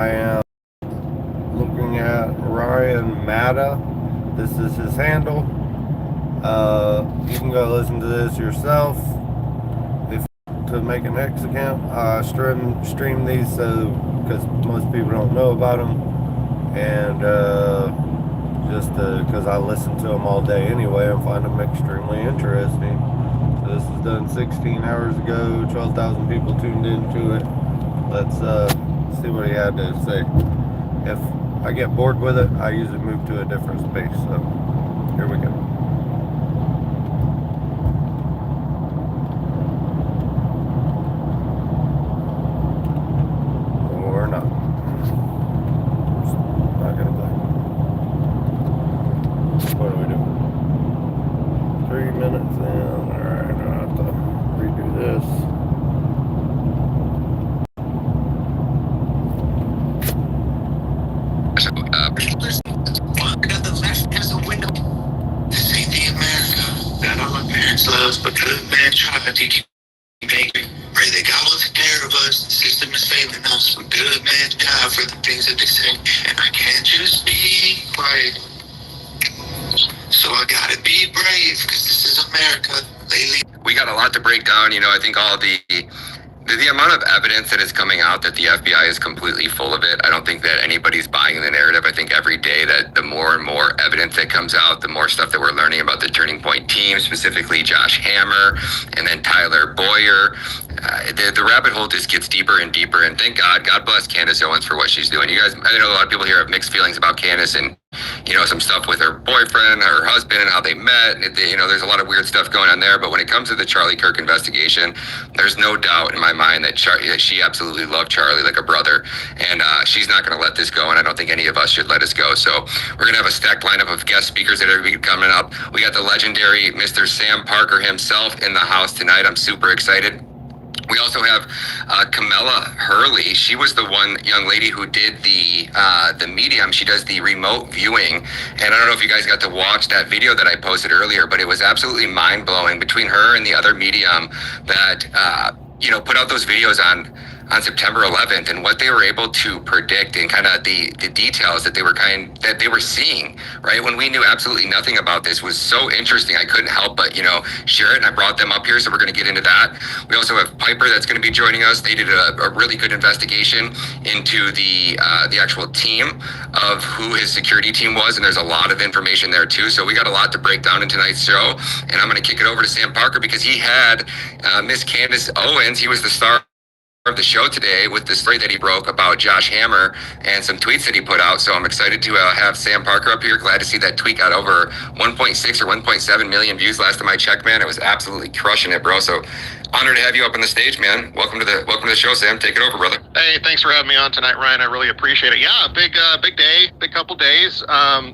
I am looking at Ryan Matta. This is his handle. You can go listen to this yourself if to make an X account. I stream these because most people don't know about them, and just because I listen to them all day anyway and find them extremely interesting. So this was done 16 hours ago. 12,000 people tuned into it. Let's see what he had to say. If I get bored with it, I usually move to a different space. So here we go. Or not. Not gonna play. What are we doing? 3 minutes in. Alright, I have to redo this. But good man tried to keep making. Pray they God will take care of us. The system is failing us. But good man die for the things that they say. And I can't just be quiet. So I gotta be brave, because this is America. Lately, we got a lot to break down. I think all the amount of evidence that is coming out that the FBI is completely full of it. I don't think that anybody's buying the narrative. I think every day that the more and more evidence that comes out, the more stuff that we're learning about the Turning Point team, specifically Josh Hammer and then Tyler Boyer. The rabbit hole just gets deeper and deeper. And thank God bless Candace Owens for what she's doing. You guys, I know a lot of people here have mixed feelings about Candace and some stuff with her boyfriend, her husband, and how they met. There's a lot of weird stuff going on there. But when it comes to the Charlie Kirk investigation, there's no doubt in my mind that she absolutely loved Charlie like a brother. And she's not going to let this go. And I don't think any of us should let us go. So we're going to have a stacked lineup of guest speakers that are going to be coming up. We got the legendary Mr. Sam Parker himself in the house tonight. I'm super excited. We also have Camilla Hurley. She was the one young lady who did the medium. She does the remote viewing. And I don't know if you guys got to watch that video that I posted earlier, but it was absolutely mind-blowing between her and the other medium that, put out those videos on September 11th and what they were able to predict and kind of the details that they were seeing, right? When we knew absolutely nothing about this was so interesting. I couldn't help but, share it. And I brought them up here. So we're going to get into that. We also have Piper that's going to be joining us. They did a really good investigation into the actual team of who his security team was. And there's a lot of information there too. So we got a lot to break down in tonight's show. And I'm going to kick it over to Sam Parker because he had Miss Candace Owens. He was the star of the show today with the story that he broke about Josh Hammer and some tweets that he put out. So I'm excited to have Sam Parker up here. Glad to see that tweet got over 1.6 or 1.7 million views last time I checked, man. It was absolutely crushing it, bro. So honored to have you up on the stage, man. Welcome to the show, Sam. Take it over, brother. Hey, thanks for having me on tonight, Ryan. I really appreciate it. Yeah, big day, big couple days,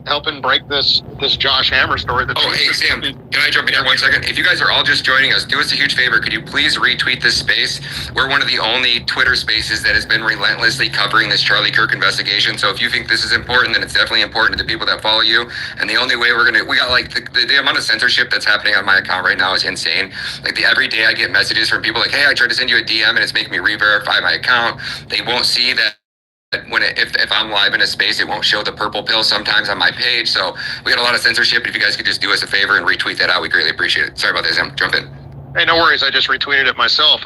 helping break this Josh Hammer story. Hey, Sam, can I jump in here 1 second? If you guys are all just joining us, do us a huge favor. Could you please retweet this space? We're one of the only Twitter spaces that has been relentlessly covering this Charlie Kirk investigation. So if you think this is important, then it's definitely important to the people that follow you. And the only way we got like the amount of censorship that's happening on my account right now is insane. Like every day I get messages from people like, hey, I tried to send you a DM and it's making me re-verify my account. They won't see that if I'm live in a space, it won't show the purple pill sometimes on my page. So we got a lot of censorship. If you guys could just do us a favor and retweet that out, we greatly appreciate it. Sorry about that, Sam. Jump in. Hey, no worries. I just retweeted it myself.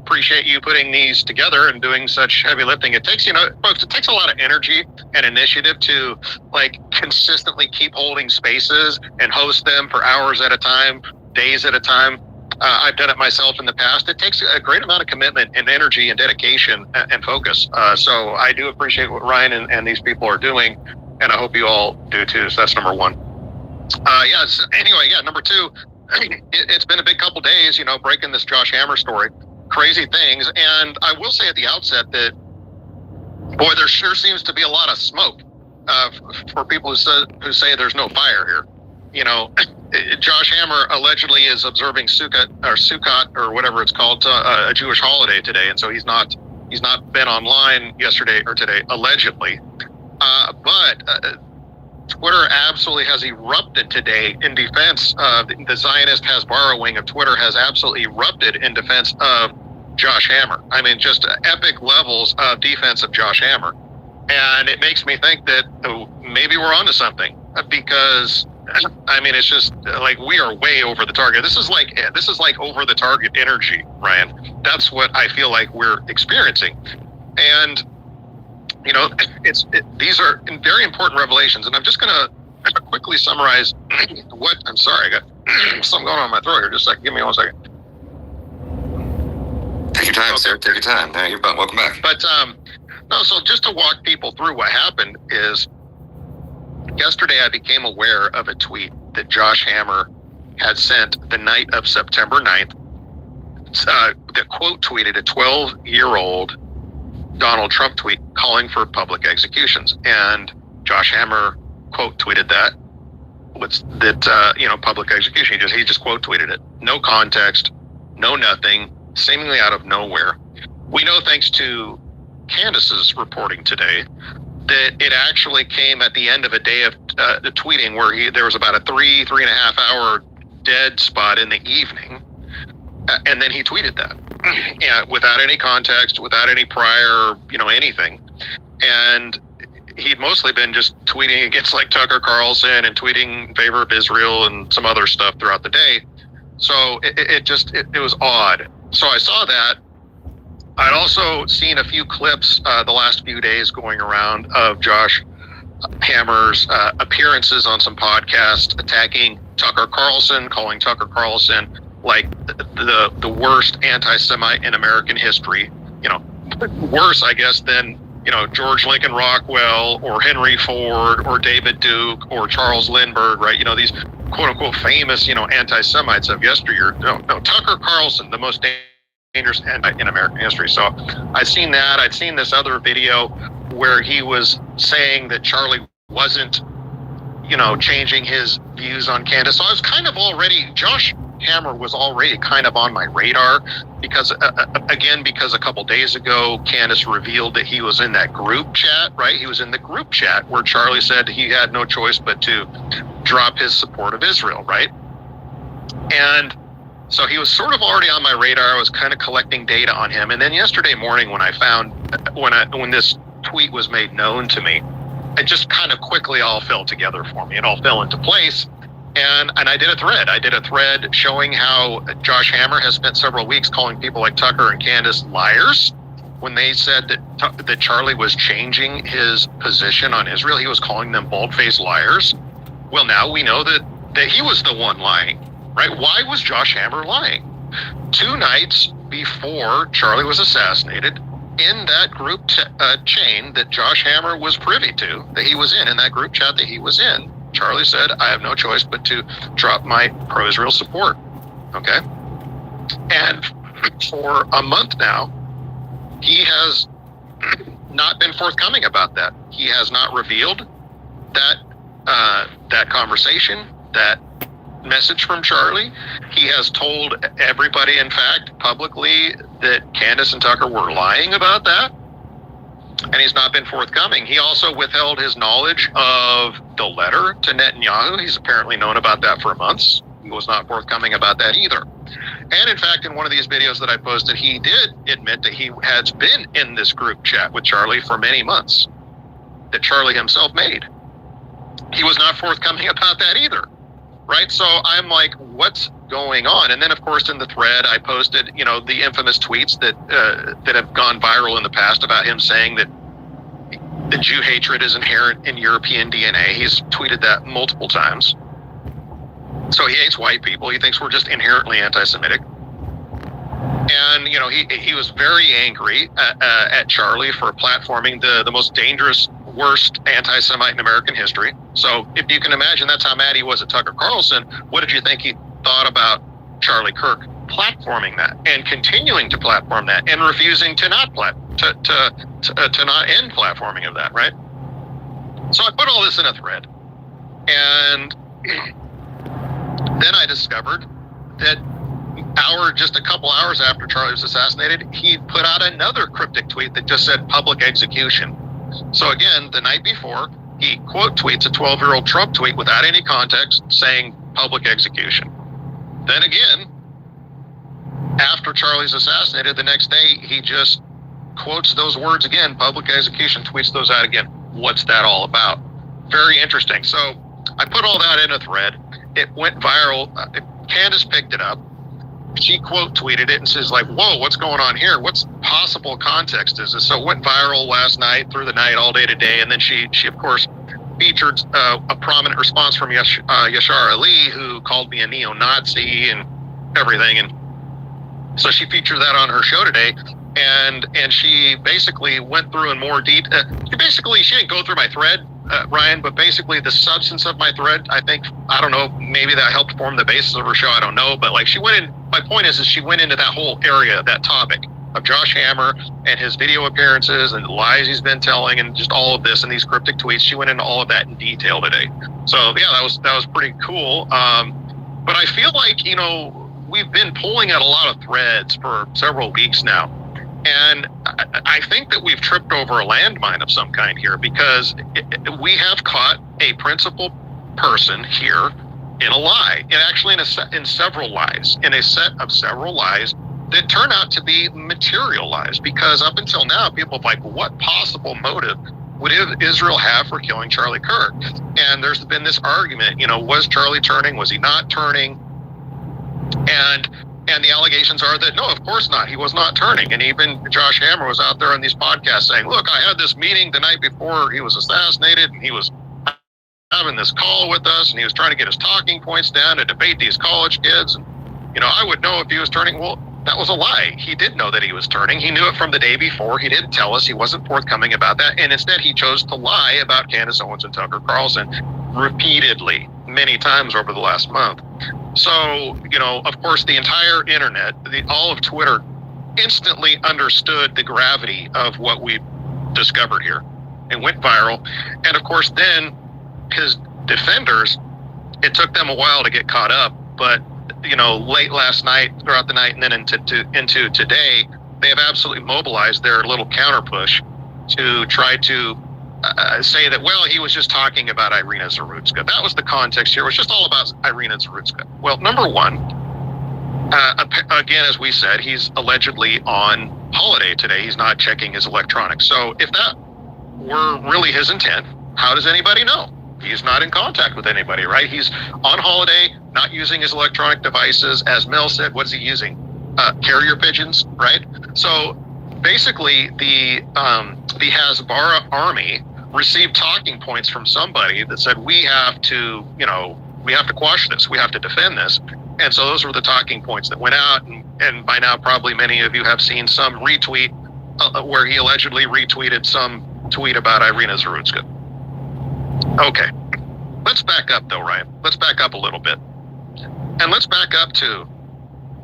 Appreciate you putting these together and doing such heavy lifting. It takes, folks, it takes a lot of energy and initiative to consistently keep holding spaces and host them for hours at a time, days at a time. I've done it myself in the past. It takes a great amount of commitment and energy and dedication and focus. So I do appreciate what Ryan and these people are doing, and I hope you all do too. So that's number one. Number two, it's been a big couple days, breaking this Josh Hammer story. Crazy things. And I will say at the outset that, boy, there sure seems to be a lot of smoke for people who say there's no fire here. Josh Hammer allegedly is observing Sukkot or whatever it's called, a Jewish holiday today, and so he's not been online yesterday or today, allegedly. But Twitter absolutely has erupted today in defense of the Zionist Hasbara wing of Twitter has absolutely erupted in defense of Josh Hammer. I mean, just epic levels of defense of Josh Hammer. And it makes me think that maybe we're onto something, because I mean, it's just like we are way over the target. This is like over the target energy, Ryan. That's what I feel like we're experiencing. And you know, these are very important revelations. And I'm just going to quickly summarize what. I'm sorry, I got something going on in my throat here. Just a second. Give me 1 second. Take your time, sir. Take your time. No, you're welcome back. But no, so just to walk people through what happened is, yesterday I became aware of a tweet that Josh Hammer had sent the night of September 9th, that quote tweeted a 12-year-old Donald Trump tweet calling for public executions. And Josh Hammer quote tweeted that, public execution. He just quote tweeted it. No context, no nothing, seemingly out of nowhere. We know, thanks to Candace's reporting today, that it actually came at the end of a day of the tweeting where there was about a 3.5 hour dead spot in the evening. And then he tweeted that, yeah, without any context, without any prior, anything. And he'd mostly been just tweeting against like Tucker Carlson and tweeting in favor of Israel and some other stuff throughout the day. So it was odd. So I saw that. I'd also seen a few clips the last few days going around of Josh Hammer's appearances on some podcasts attacking Tucker Carlson, calling Tucker Carlson like the worst anti-Semite in American history. Worse, I guess, than George Lincoln Rockwell or Henry Ford or David Duke or Charles Lindbergh, right? These quote unquote famous anti-Semites of yesteryear. No, Tucker Carlson, the most dangerous in American history. So I'd seen that. I'd seen this other video where he was saying that Charlie wasn't, changing his views on Candace. So I was kind of already, Josh Hammer was already kind of on my radar because a couple days ago, Candace revealed that he was in that group chat, right? He was in the group chat where Charlie said he had no choice but to drop his support of Israel, right? And so he was sort of already on my radar. I was kind of collecting data on him. And then yesterday morning when I found, when this tweet was made known to me, it just kind of quickly all fell together for me. It all fell into place. And I did a thread. I did a thread showing how Josh Hammer has spent several weeks calling people like Tucker and Candace liars when they said that Charlie was changing his position on Israel. He was calling them bald-faced liars. Well, now we know that he was the one lying, right? Why was Josh Hammer lying? 2 nights before Charlie was assassinated, in that group chain that Josh Hammer was privy to, that he was in that group chat that he was in, Charlie said, I have no choice but to drop my pro-Israel support. Okay? And for a month now, he has not been forthcoming about that. He has not revealed that conversation, that message from Charlie. He has told everybody, in fact, publicly, that Candace and Tucker were lying about that. And he's not been forthcoming. He also withheld his knowledge of the letter to Netanyahu. He's apparently known about that for months. He was not forthcoming about that either. And in fact, in one of these videos that I posted, he did admit that he has been in this group chat with Charlie for many months, that Charlie himself made. He was not forthcoming about that either, right? So I'm like, what's going on? And then, of course, in the thread, I posted, the infamous tweets that have gone viral in the past about him saying that the Jew hatred is inherent in European DNA. He's tweeted that multiple times. So he hates white people. He thinks we're just inherently anti-Semitic. And, he was very angry at Charlie for platforming the most dangerous, worst anti-Semite in American history. So if you can imagine, that's how mad he was at Tucker Carlson. What did you think he thought about Charlie Kirk platforming that and continuing to platform that and refusing to not to not end platforming of that, right? So I put all this in a thread, and then I discovered that just a couple hours after Charlie was assassinated, he put out another cryptic tweet that just said public execution. So again, the night before, he quote tweets a 12-year-old Trump tweet without any context saying public execution. Then again, after Charlie's assassinated, the next day he just quotes those words again. Public execution, tweets those out again. What's that all about? Very interesting. So I put all that in a thread. It went viral. Candace picked it up. She quote tweeted it and says like, whoa, what's going on here? What's possible context is this? So it went viral last night, through the night, all day today. And then she of course featured a prominent response from Yashar Ali, who called me a neo-Nazi and everything. And so she featured that on her show today. And she basically went through in more detail. She didn't go through my thread, Ryan, but basically the substance of my thread, I don't know, maybe that helped form the basis of her show. I don't know. But like she went in, my point is she went into that whole area, that topic of Josh Hammer and his video appearances and the lies he's been telling and just all of this and these cryptic tweets. She went into all of that in detail today. So yeah, that was pretty cool. But I feel like, we've been pulling at a lot of threads for several weeks now. And I think that we've tripped over a landmine of some kind here, because we have caught a principal person here in a lie, and actually in several lies, in a set of several lies that turn out to be material lies. Because up until now, people have like, what possible motive would Israel have for killing Charlie Kirk? And there's been this argument, was Charlie turning? Was he not turning? And the allegations are that, no, of course not. He was not turning. And even Josh Hammer was out there on these podcasts saying, look, I had this meeting the night before he was assassinated, and he was having this call with us, and he was trying to get his talking points down to debate these college kids. And, I would know if he was turning. Well, that was a lie. He did know that he was turning. He knew it from the day before. He didn't tell us. He wasn't forthcoming about that. And instead, he chose to lie about Candace Owens and Tucker Carlson repeatedly, many times over the last month. So, of course, the entire internet, all of Twitter, instantly understood the gravity of what we discovered here and went viral. And of course, then his defenders, it took them a while to get caught up. But, late last night, throughout the night, and then into today, they have absolutely mobilized their little counter push to try to say that, well, he was just talking about Irina Zarutska. That was the context here. It was just all about Irina Zarutska. Well, number one, again, as we said, he's allegedly on holiday today. He's not checking his electronics. So if that were really his intent, how does anybody know? He's not in contact with anybody, right? He's on holiday, not using his electronic devices. As Mel said, what is he using? Carrier pigeons, right? So basically, the Hasbara army received talking points from somebody that said, we have to quash this. We have to defend this. And so those were the talking points that went out. And by now, probably many of you have seen some retweet where he allegedly retweeted some tweet about Irina Zarutska. Okay, let's back up though, Ryan. Let's back up a little bit. And let's back up to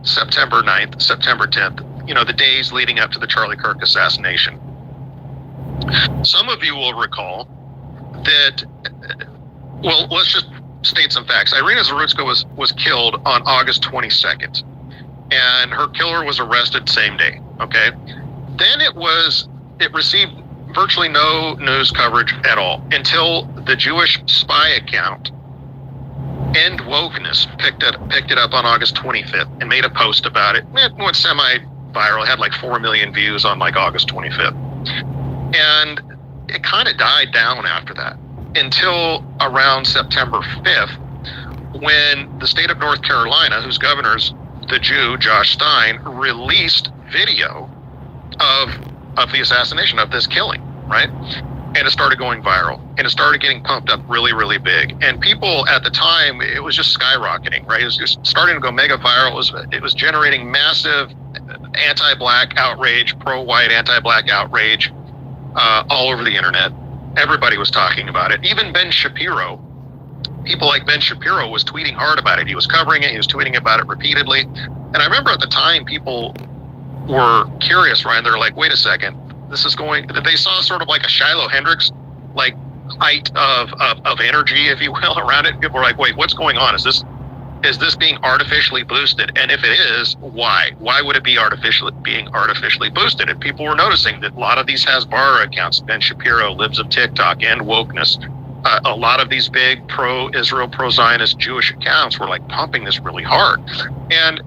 September 9th, September 10th, the days leading up to the Charlie Kirk assassination. Some of you will recall that, well, let's just state some facts. Irina Zarutska was killed on August 22nd, and her killer was arrested same day, okay? Then it received virtually no news coverage at all until the Jewish spy account End Wokeness picked it up on August 25th and made a post about it. It went semi-viral. It had like 4 million views on like August 25th. And it kind of died down after that until around September 5th, when the state of North Carolina, whose governor's the Jew, Josh Stein, released video of the assassination, of this killing, right? And it started going viral, and it started getting pumped up really, really big. And people at the time, it was just skyrocketing, right? It was just starting to go mega viral. It was generating massive anti-black outrage, pro-white anti-black outrage all over the internet. Everybody was talking about it. Even Ben Shapiro, people like Ben Shapiro was tweeting hard about it. He was covering it. He was tweeting about it repeatedly. And I remember at the time, people were curious, Ryan. They're like, wait a second. This is going, they saw sort of like a Shiloh Hendricks, like height of energy, if you will, around it. People were like, wait, what's going on? Is this being artificially boosted? And if it is, why? Why would it be being artificially boosted? And people were noticing that a lot of these Hasbara accounts, Ben Shapiro, Libs of TikTok, and Wokeness, a lot of these big pro-Israel, pro-Zionist Jewish accounts were like pumping this really hard. And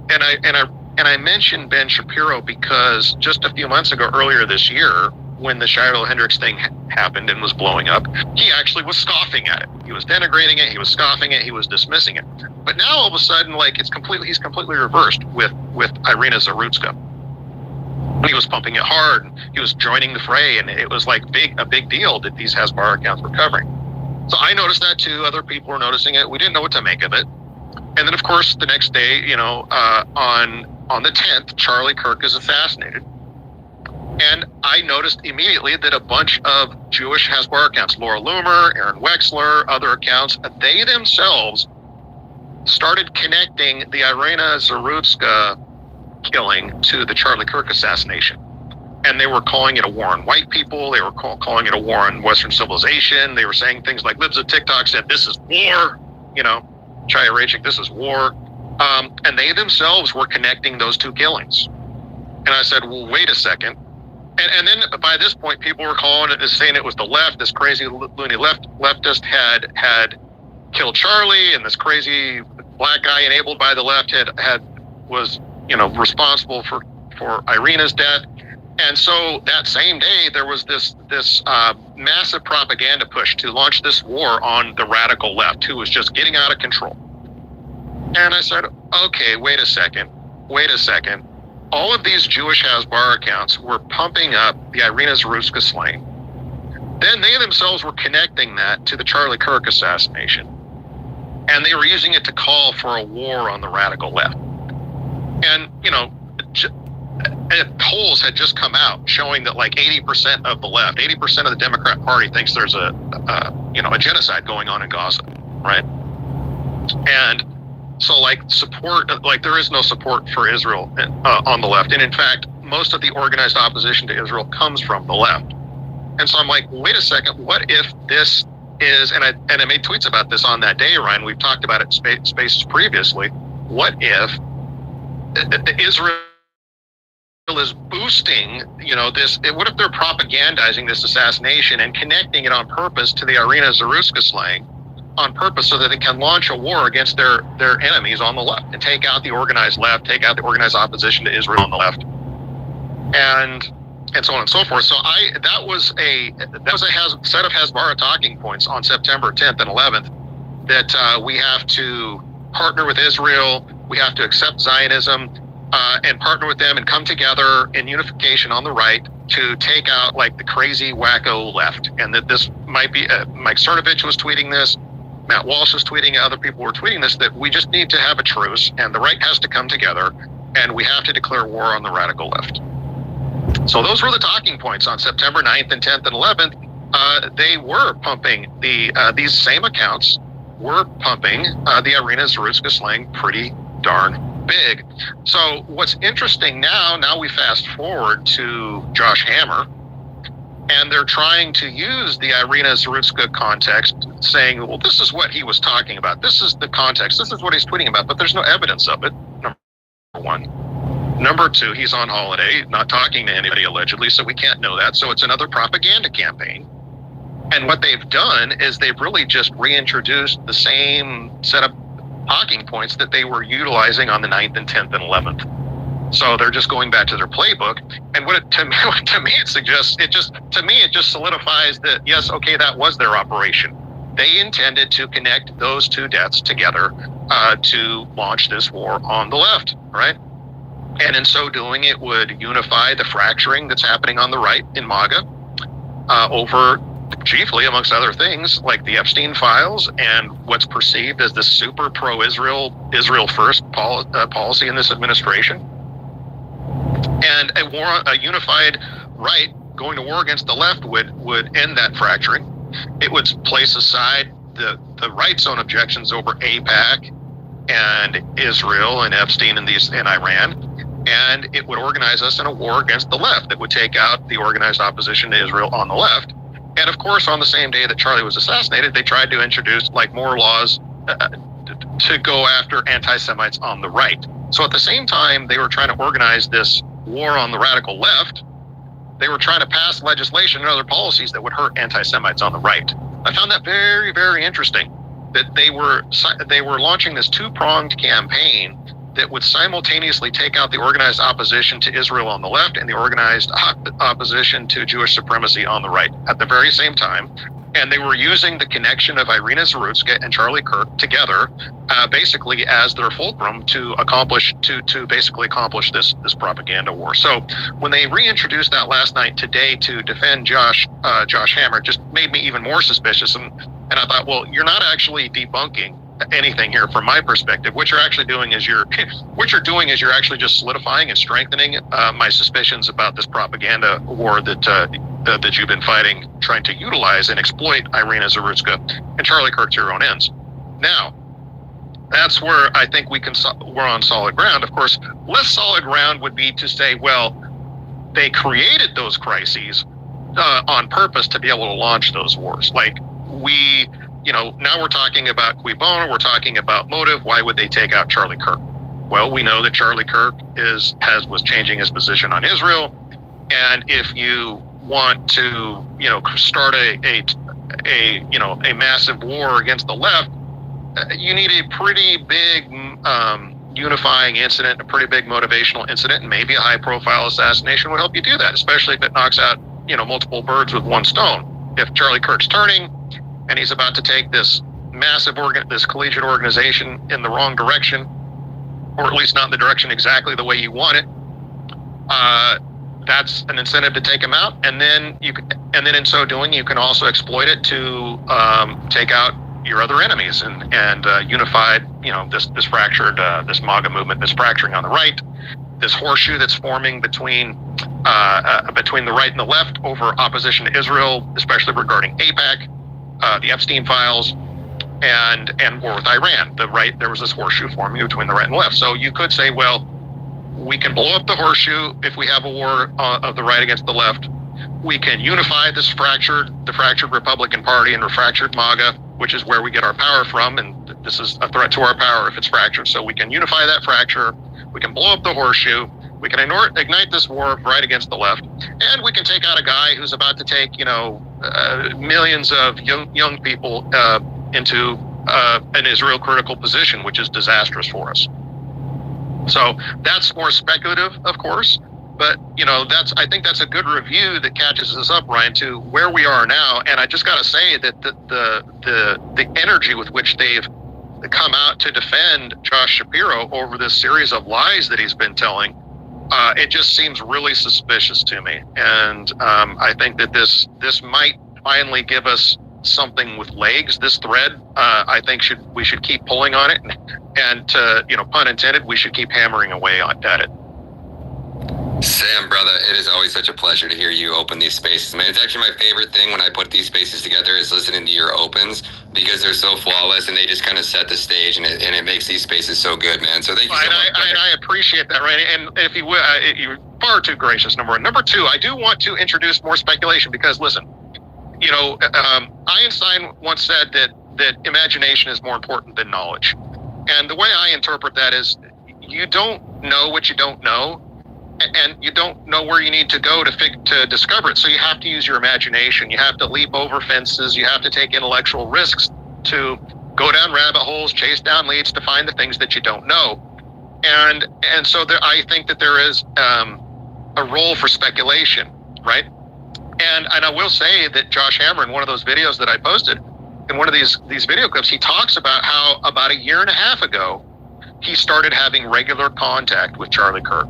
I And I mentioned Ben Shapiro because just a few months ago, earlier this year, when the Shiloh Hendricks thing happened and was blowing up, he actually was scoffing at it. He was denigrating it. He was scoffing it. He was dismissing it. But now all of a sudden, like he's completely reversed with Irina Zarutska. He was pumping it hard. He was joining the fray, and it was like a big deal that these Hasbara accounts were covering. So I noticed that too. Other people were noticing it. We didn't know what to make of it. And then, of course, the next day, on the 10th, Charlie Kirk is assassinated. And I noticed immediately that a bunch of Jewish Hasbara accounts, Laura Loomer, Aaron Wexler, other accounts, they themselves started connecting the Irina Zarutska killing to the Charlie Kirk assassination. And they were calling it a war on white people. They were calling it a war on Western civilization. They were saying things like, Libs of TikTok said, this is war, Chaya Rachik, this is war. And they themselves were connecting those two killings. And I said, well, wait a second. And then by this point, people were calling it, saying it was the left. This crazy loony leftist had killed Charlie, and this crazy black guy enabled by the left was responsible for Irina's death. And so that same day, there was this massive propaganda push to launch this war on the radical left, who was just getting out of control. And I said, okay, wait a second. All of these Jewish Hasbara accounts were pumping up the Irina Zarutska slaying. Then they themselves were connecting that to the Charlie Kirk assassination. And they were using it to call for a war on the radical left. And, polls had just come out showing that like 80% of the left, 80% of the Democrat Party thinks there's a genocide going on in Gaza, right? And so there is no support for Israel on the left. And in fact, most of the organized opposition to Israel comes from the left. And so I'm like, wait a second, what if this is, and I made tweets about this on that day, Ryan, we've talked about it in spaces previously. What if Israel is boosting, what if they're propagandizing this assassination and connecting it on purpose to the Irina Zarutska slaying on purpose so that it can launch a war against their enemies on the left and take out the organized left, take out the organized opposition to Israel on the left, and so on and so forth. So that was a set of Hasbara talking points on September 10th and 11th that we have to partner with Israel, we have to accept Zionism, and partner with them and come together in unification on the right to take out like the crazy wacko left. And that this might be, Mike Cernovich was tweeting this, Matt Walsh was tweeting it, other people were tweeting this, that we just need to have a truce and the right has to come together and we have to declare war on the radical left. So those were the talking points on September 9th and 10th and 11th. They were pumping these same accounts were pumping the Irina Zarutska slaying pretty darn big. So what's interesting now we fast forward to Josh Hammer, and they're trying to use the Irina Zarutska context, saying, well, this is what he was talking about. This is the context. This is what he's tweeting about, but there's no evidence of it, number one. Number two, he's on holiday, not talking to anybody allegedly, so we can't know that. So it's another propaganda campaign. And what they've done is they've really just reintroduced the same set of talking points that they were utilizing on the 9th and 10th and 11th. So they're just going back to their playbook. And to me it suggests, it just solidifies that, yes, okay, that was their operation. They intended to connect those two deaths together to launch this war on the left, right? And in so doing, it would unify the fracturing that's happening on the right in MAGA over, chiefly, amongst other things, like the Epstein files and what's perceived as the super pro-Israel, Israel first policy in this administration. And a unified right going to war against the left would end that fracturing. It would place aside the right's own objections over AIPAC and Israel and Epstein and Iran. And it would organize us in a war against the left that would take out the organized opposition to Israel on the left. And of course, on the same day that Charlie was assassinated, they tried to introduce more laws to go after anti-Semites on the right. So at the same time, they were trying to organize this war on the radical left. They were trying to pass legislation and other policies that would hurt anti-Semites on the right. I found that very, very interesting that they were launching this two-pronged campaign that would simultaneously take out the organized opposition to Israel on the left and the organized opposition to Jewish supremacy on the right at the very same time. And they were using the connection of Irina Zarutska and Charlie Kirk together, basically as their fulcrum to basically accomplish this propaganda war. So when they reintroduced that last night today to defend Josh Hammer, it just made me even more suspicious. And I thought, well, you're not actually debunking anything here from my perspective. What you're actually doing is you're actually just solidifying and strengthening my suspicions about this propaganda war that you've been fighting, trying to utilize and exploit Irina Zarutska and Charlie Kirk to your own ends. Now, that's where I think we're on solid ground. Of course, less solid ground would be to say, well, they created those crises on purpose to be able to launch those wars. Like now we're talking about cui bono, we're talking about motive. Why would they take out Charlie Kirk? Well, we know that Charlie Kirk was changing his position on Israel, and if you want to start a massive war against the left, you need a pretty big unifying incident, a pretty big motivational incident, and maybe a high-profile assassination would help you do that, especially if it knocks out multiple birds with one stone. If Charlie Kirk's turning and he's about to take this massive this collegiate organization in the wrong direction, or at least not in the direction exactly the way you want it, that's an incentive to take him out. And then in so doing, you can also exploit it to take out your other enemies and unified, this fractured, this MAGA movement, this fracturing on the right, this horseshoe that's forming between the right and the left over opposition to Israel, especially regarding AIPAC, the Epstein files, and war with Iran. There was this horseshoe forming between the right and the left. So you could say, well, we can blow up the horseshoe if we have a war of the right against the left. We can unify the fractured Republican Party and the fractured MAGA, which is where we get our power from, and this is a threat to our power if it's fractured. So we can unify that fracture. We can blow up the horseshoe. We can ignite this war right against the left, and we can take out a guy who's about to take millions of young people into an Israel critical position, which is disastrous for us. So that's more speculative, of course, but I think that's a good review that catches us up, Ryan, to where we are now. And I just got to say that the energy with which they've come out to defend Josh Shapiro over this series of lies that he's been telling, it just seems really suspicious to me. And I think that this might finally give us something with legs. This thread, I think we should keep pulling on it, and pun intended, we should keep hammering away at it. Sam, brother, it is always such a pleasure to hear you open these spaces. Man, it's actually my favorite thing when I put these spaces together is listening to your opens, because they're so flawless and they just kind of set the stage, and it makes these spaces so good, man. So thank you so much. I appreciate that, Randy. And if you will, you're far too gracious, number one. Number two, I do want to introduce more speculation because, listen, Einstein once said that imagination is more important than knowledge. And the way I interpret that is you don't know what you don't know, and you don't know where you need to go to discover it. So you have to use your imagination. You have to leap over fences. You have to take intellectual risks to go down rabbit holes, chase down leads to find the things that you don't know. And so I think that there is a role for speculation, right? And I will say that Josh Hammer, in one of those videos that I posted, in one of these video clips, he talks about how about a year and a half ago, he started having regular contact with Charlie Kirk.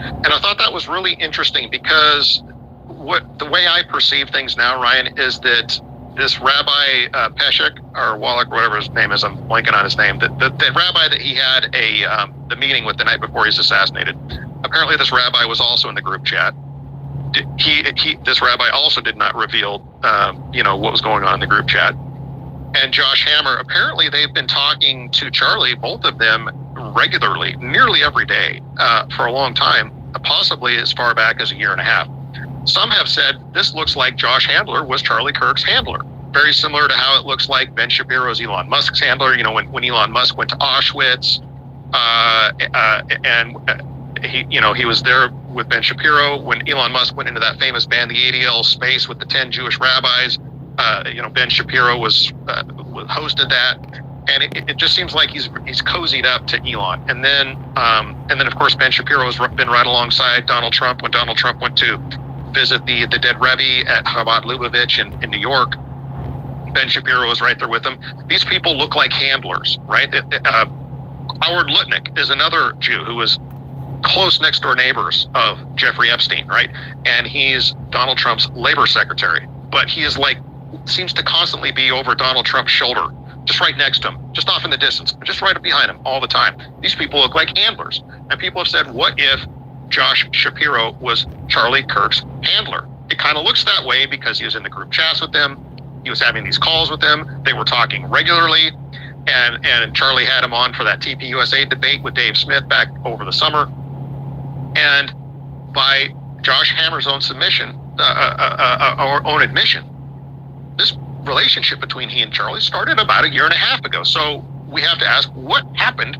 And I thought that was really interesting because the way I perceive things now, Ryan, is that this Rabbi Peshek, or Wallach, whatever his name is, I'm blanking on his name, the rabbi that he had the meeting with the night before he was assassinated, apparently this rabbi was also in the group chat. This rabbi also did not reveal, what was going on in the group chat. And Josh Hammer, apparently they've been talking to Charlie, both of them, regularly, nearly every day, for a long time, possibly as far back as a year and a half. Some have said this looks like Josh Handler was Charlie Kirk's handler, very similar to how it looks like Ben Shapiro's Elon Musk's handler. When Elon Musk went to Auschwitz, and he was there with Ben Shapiro. When Elon Musk went into that famous band, the ADL space with the 10 Jewish rabbis, Ben Shapiro was hosted that. And it just seems like he's cozied up to Elon. And then of course Ben Shapiro has been right alongside Donald Trump when Donald Trump went to visit the dead Rebbe at Chabad Lubavitch in New York. Ben Shapiro was right there with him. These people look like handlers, right? Howard Lutnick is another Jew who was close next door neighbors of Jeffrey Epstein, right? And he's Donald Trump's labor secretary, but he is seems to constantly be over Donald Trump's shoulder, just right next to him, just off in the distance, just right up behind him all the time. These people look like handlers. And people have said, what if Josh Shapiro was Charlie Kirk's handler? It kind of looks that way because he was in the group chats with them. He was having these calls with them. They were talking regularly. And Charlie had him on for that TPUSA debate with Dave Smith back over the summer. And by Josh Hammer's own submission, or own admission, this relationship between he and Charlie started about a year and a half ago. So we have to ask, what happened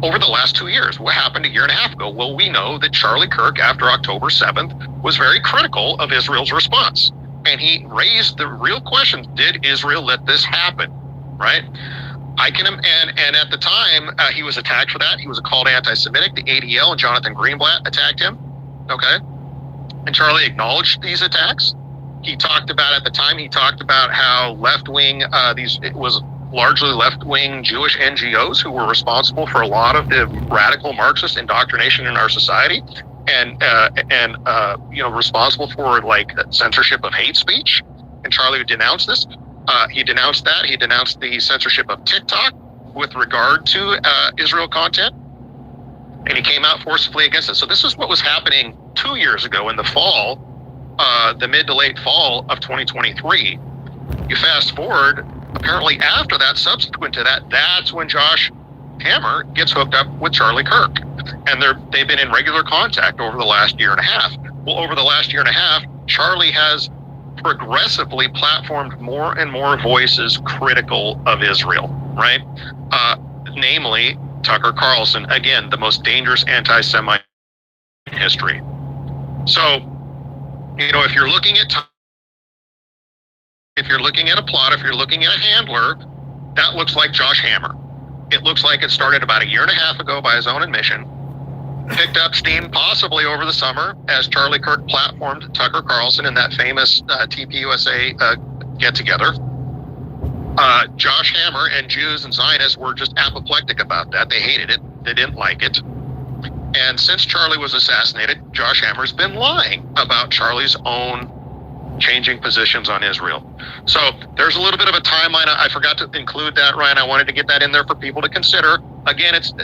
over the last 2 years? What happened a year and a half ago? Well, we know that Charlie Kirk, after October 7th, was very critical of Israel's response. And he raised the real question, did Israel let this happen, right? And at the time, he was attacked for that. He was called anti-Semitic. The ADL and Jonathan Greenblatt attacked him, okay? And Charlie acknowledged these attacks. He talked about, at the time, how left-wing, it was largely left-wing Jewish NGOs who were responsible for a lot of the radical Marxist indoctrination in our society, and responsible for censorship of hate speech. And Charlie denounced this. He denounced that. He denounced the censorship of TikTok with regard to Israel content, and he came out forcefully against it. So this is what was happening 2 years ago in the fall, the mid to late fall of 2023. You fast forward, apparently after that, subsequent to that, that's when Josh Hammer gets hooked up with Charlie Kirk, and they've been in regular contact over the last year and a half. Well, over the last year and a half, Charlie has progressively platformed more and more voices critical of Israel, right? Namely, Tucker Carlson, again, the most dangerous anti-Semite in history. So, if you're looking at a plot, if you're looking at a handler, that looks like Josh Hammer. It looks like it started about a year and a half ago by his own admission, picked up steam possibly over the summer as Charlie Kirk platformed Tucker Carlson in that famous TPUSA get-together. Josh Hammer and Jews and Zionists were just apoplectic about that. They hated it. They didn't like it. And since Charlie was assassinated, Josh Hammer's been lying about Charlie's own changing positions on Israel. So there's a little bit of a timeline. I forgot to include that, Ryan. I wanted to get that in there for people to consider. Again, it's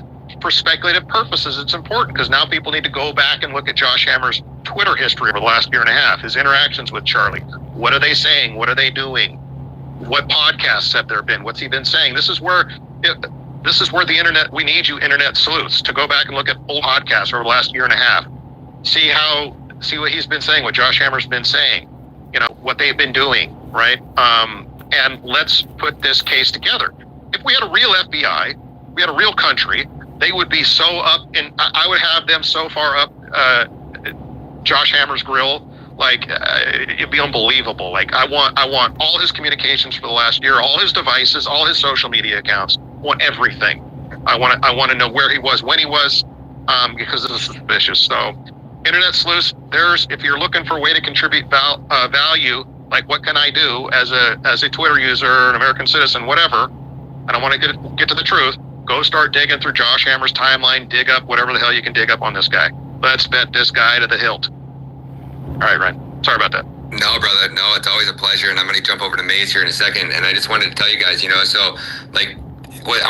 for speculative purposes. It's important because now people need to go back and look at Josh Hammer's Twitter history over the last year and a half, his interactions with Charlie. What are they saying? What are they doing? What podcasts have there been? What's he been saying? This is where the internet, we need you internet sleuths to go back and look at old podcasts over the last year and a half. See what he's been saying, what Josh Hammer's been saying, what they've been doing, right? And let's put this case together. If we had a real FBI, we had a real country, they would be so up, and I would have them so far up Josh Hammer's grill, it'd be unbelievable. I want all his communications for the last year, all his devices, all his social media accounts. I want everything. I want to know where he was, when he was, because this is suspicious. So, internet sleuths, if you're looking for a way to contribute value, like what can I do as a Twitter user, an American citizen, whatever, and I want to get to the truth, go start digging through Josh Hammer's timeline, dig up whatever the hell you can dig up on this guy. Let's bet this guy to the hilt. All right, Ryan. Sorry about that. No, brother. No, it's always a pleasure. And I'm going to jump over to Maze here in a second. And I just wanted to tell you guys, I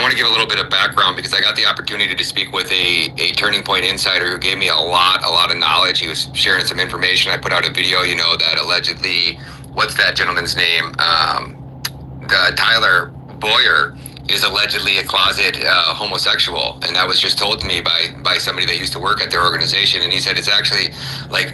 want to give a little bit of background because I got the opportunity to speak with a Turning Point insider who gave me a lot of knowledge. He was sharing some information. I put out a video, that allegedly, what's that gentleman's name? Tyler Boyer is allegedly a closet homosexual, and that was just told to me by somebody that used to work at their organization. And he said it's actually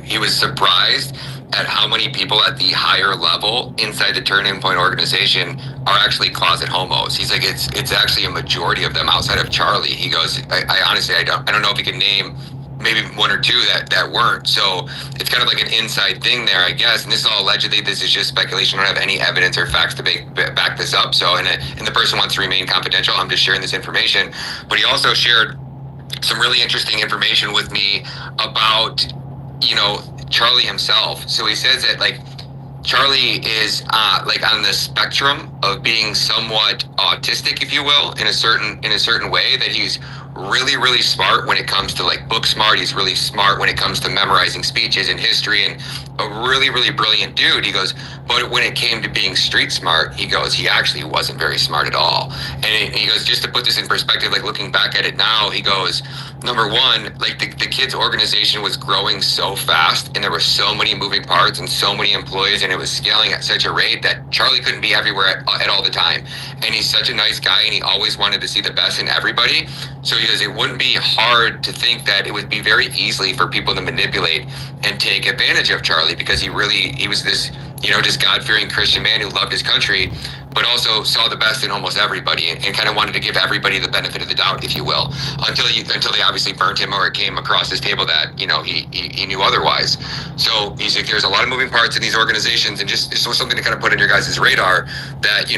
he was surprised at how many people at the higher level inside the Turning Point organization are actually closet homos. He's like, it's actually a majority of them outside of Charlie. He goes, I honestly, I don't know if he can name maybe one or two that weren't. So it's kind of like an inside thing there, I guess. And this is all allegedly. This is just speculation. I don't have any evidence or facts to back this up. So, and the person wants to remain confidential. I'm just sharing this information. But he also shared some really interesting information with me about, Charlie himself. So he says that like Charlie is like on the spectrum of being somewhat autistic, if you will, in a certain way, that he's really, really smart when it comes to like book smart. He's really smart when it comes to memorizing speeches and history, and a really, really brilliant dude. He goes, but when it came to being street smart, he goes, he actually wasn't very smart at all. And he goes, just to put this in perspective, like looking back at it now, he goes, number one, like the kid's organization was growing so fast, and there were so many moving parts and so many employees, and it was scaling at such a rate that Charlie couldn't be everywhere at all the time. And he's such a nice guy, and he always wanted to see the best in everybody. So he goes, it wouldn't be hard to think that it would be very easily for people to manipulate and take advantage of Charlie, because he was this, just God-fearing Christian man who loved his country, but also saw the best in almost everybody, and kind of wanted to give everybody the benefit of the doubt, if you will, until they obviously burnt him, or it came across his table that, he knew otherwise. So he's like, there's a lot of moving parts in these organizations, and just something to kind of put on your guys' radar that,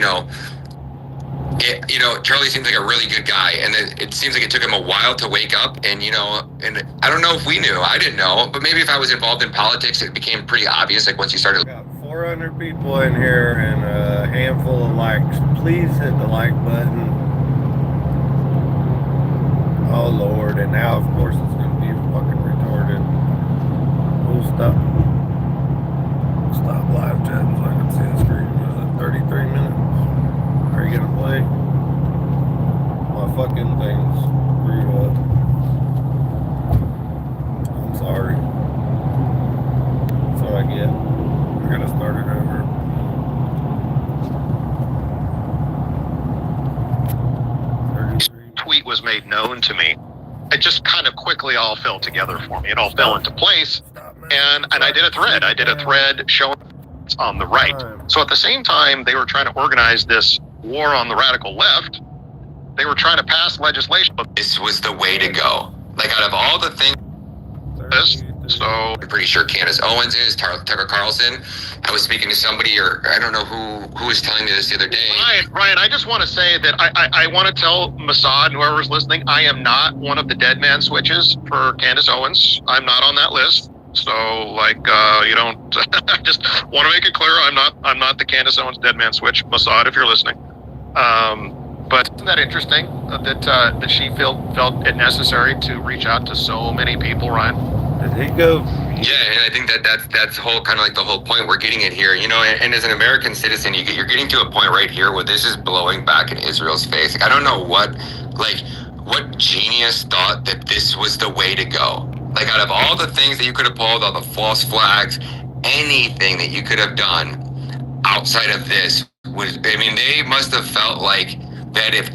Charlie seems like a really good guy, and it seems like it took him a while to wake up. And and I don't know if we knew. I didn't know, but maybe if I was involved in politics, it became pretty obvious. Like once you started. We got 400 people in here and a handful of likes. Please hit the like button. Oh Lord! And now, of course, it's gonna be fucking retarded. We'll stop live chatting so I can see the screen. Is it 33 minutes? Are you gonna play? My fucking thing's screwed up. I'm sorry. That's what I get. I gotta start it over. Tweet was made known to me. It just kind of quickly all fell together for me. It all fell into place. And I did a thread. I did a thread showing on the right. So at the same time they were trying to organize this war on the radical left, they were trying to pass legislation. This was the way to go. Like out of all the things, so I'm pretty sure Candace Owens is, Tucker Carlson. I was speaking to somebody, or I don't know who was telling me this the other day. Ryan, I just want to say that I want to tell Massad and whoever's listening, I am not one of the dead man switches for Candace Owens. I'm not on that list. So you don't. I just want to make it clear, I'm not the Candace Owens dead man switch. Massad, if you're listening. But isn't that interesting that she felt it necessary to reach out to so many people, Ryan? Did he go? Yeah, and I think that's whole kind of like the whole point we're getting at here, and as an American citizen, you're getting to a point right here where this is blowing back in Israel's face. Like, I don't know what genius thought that this was the way to go. Like, out of all the things that you could have pulled, all the false flags, anything that you could have done outside of this they must have felt like that if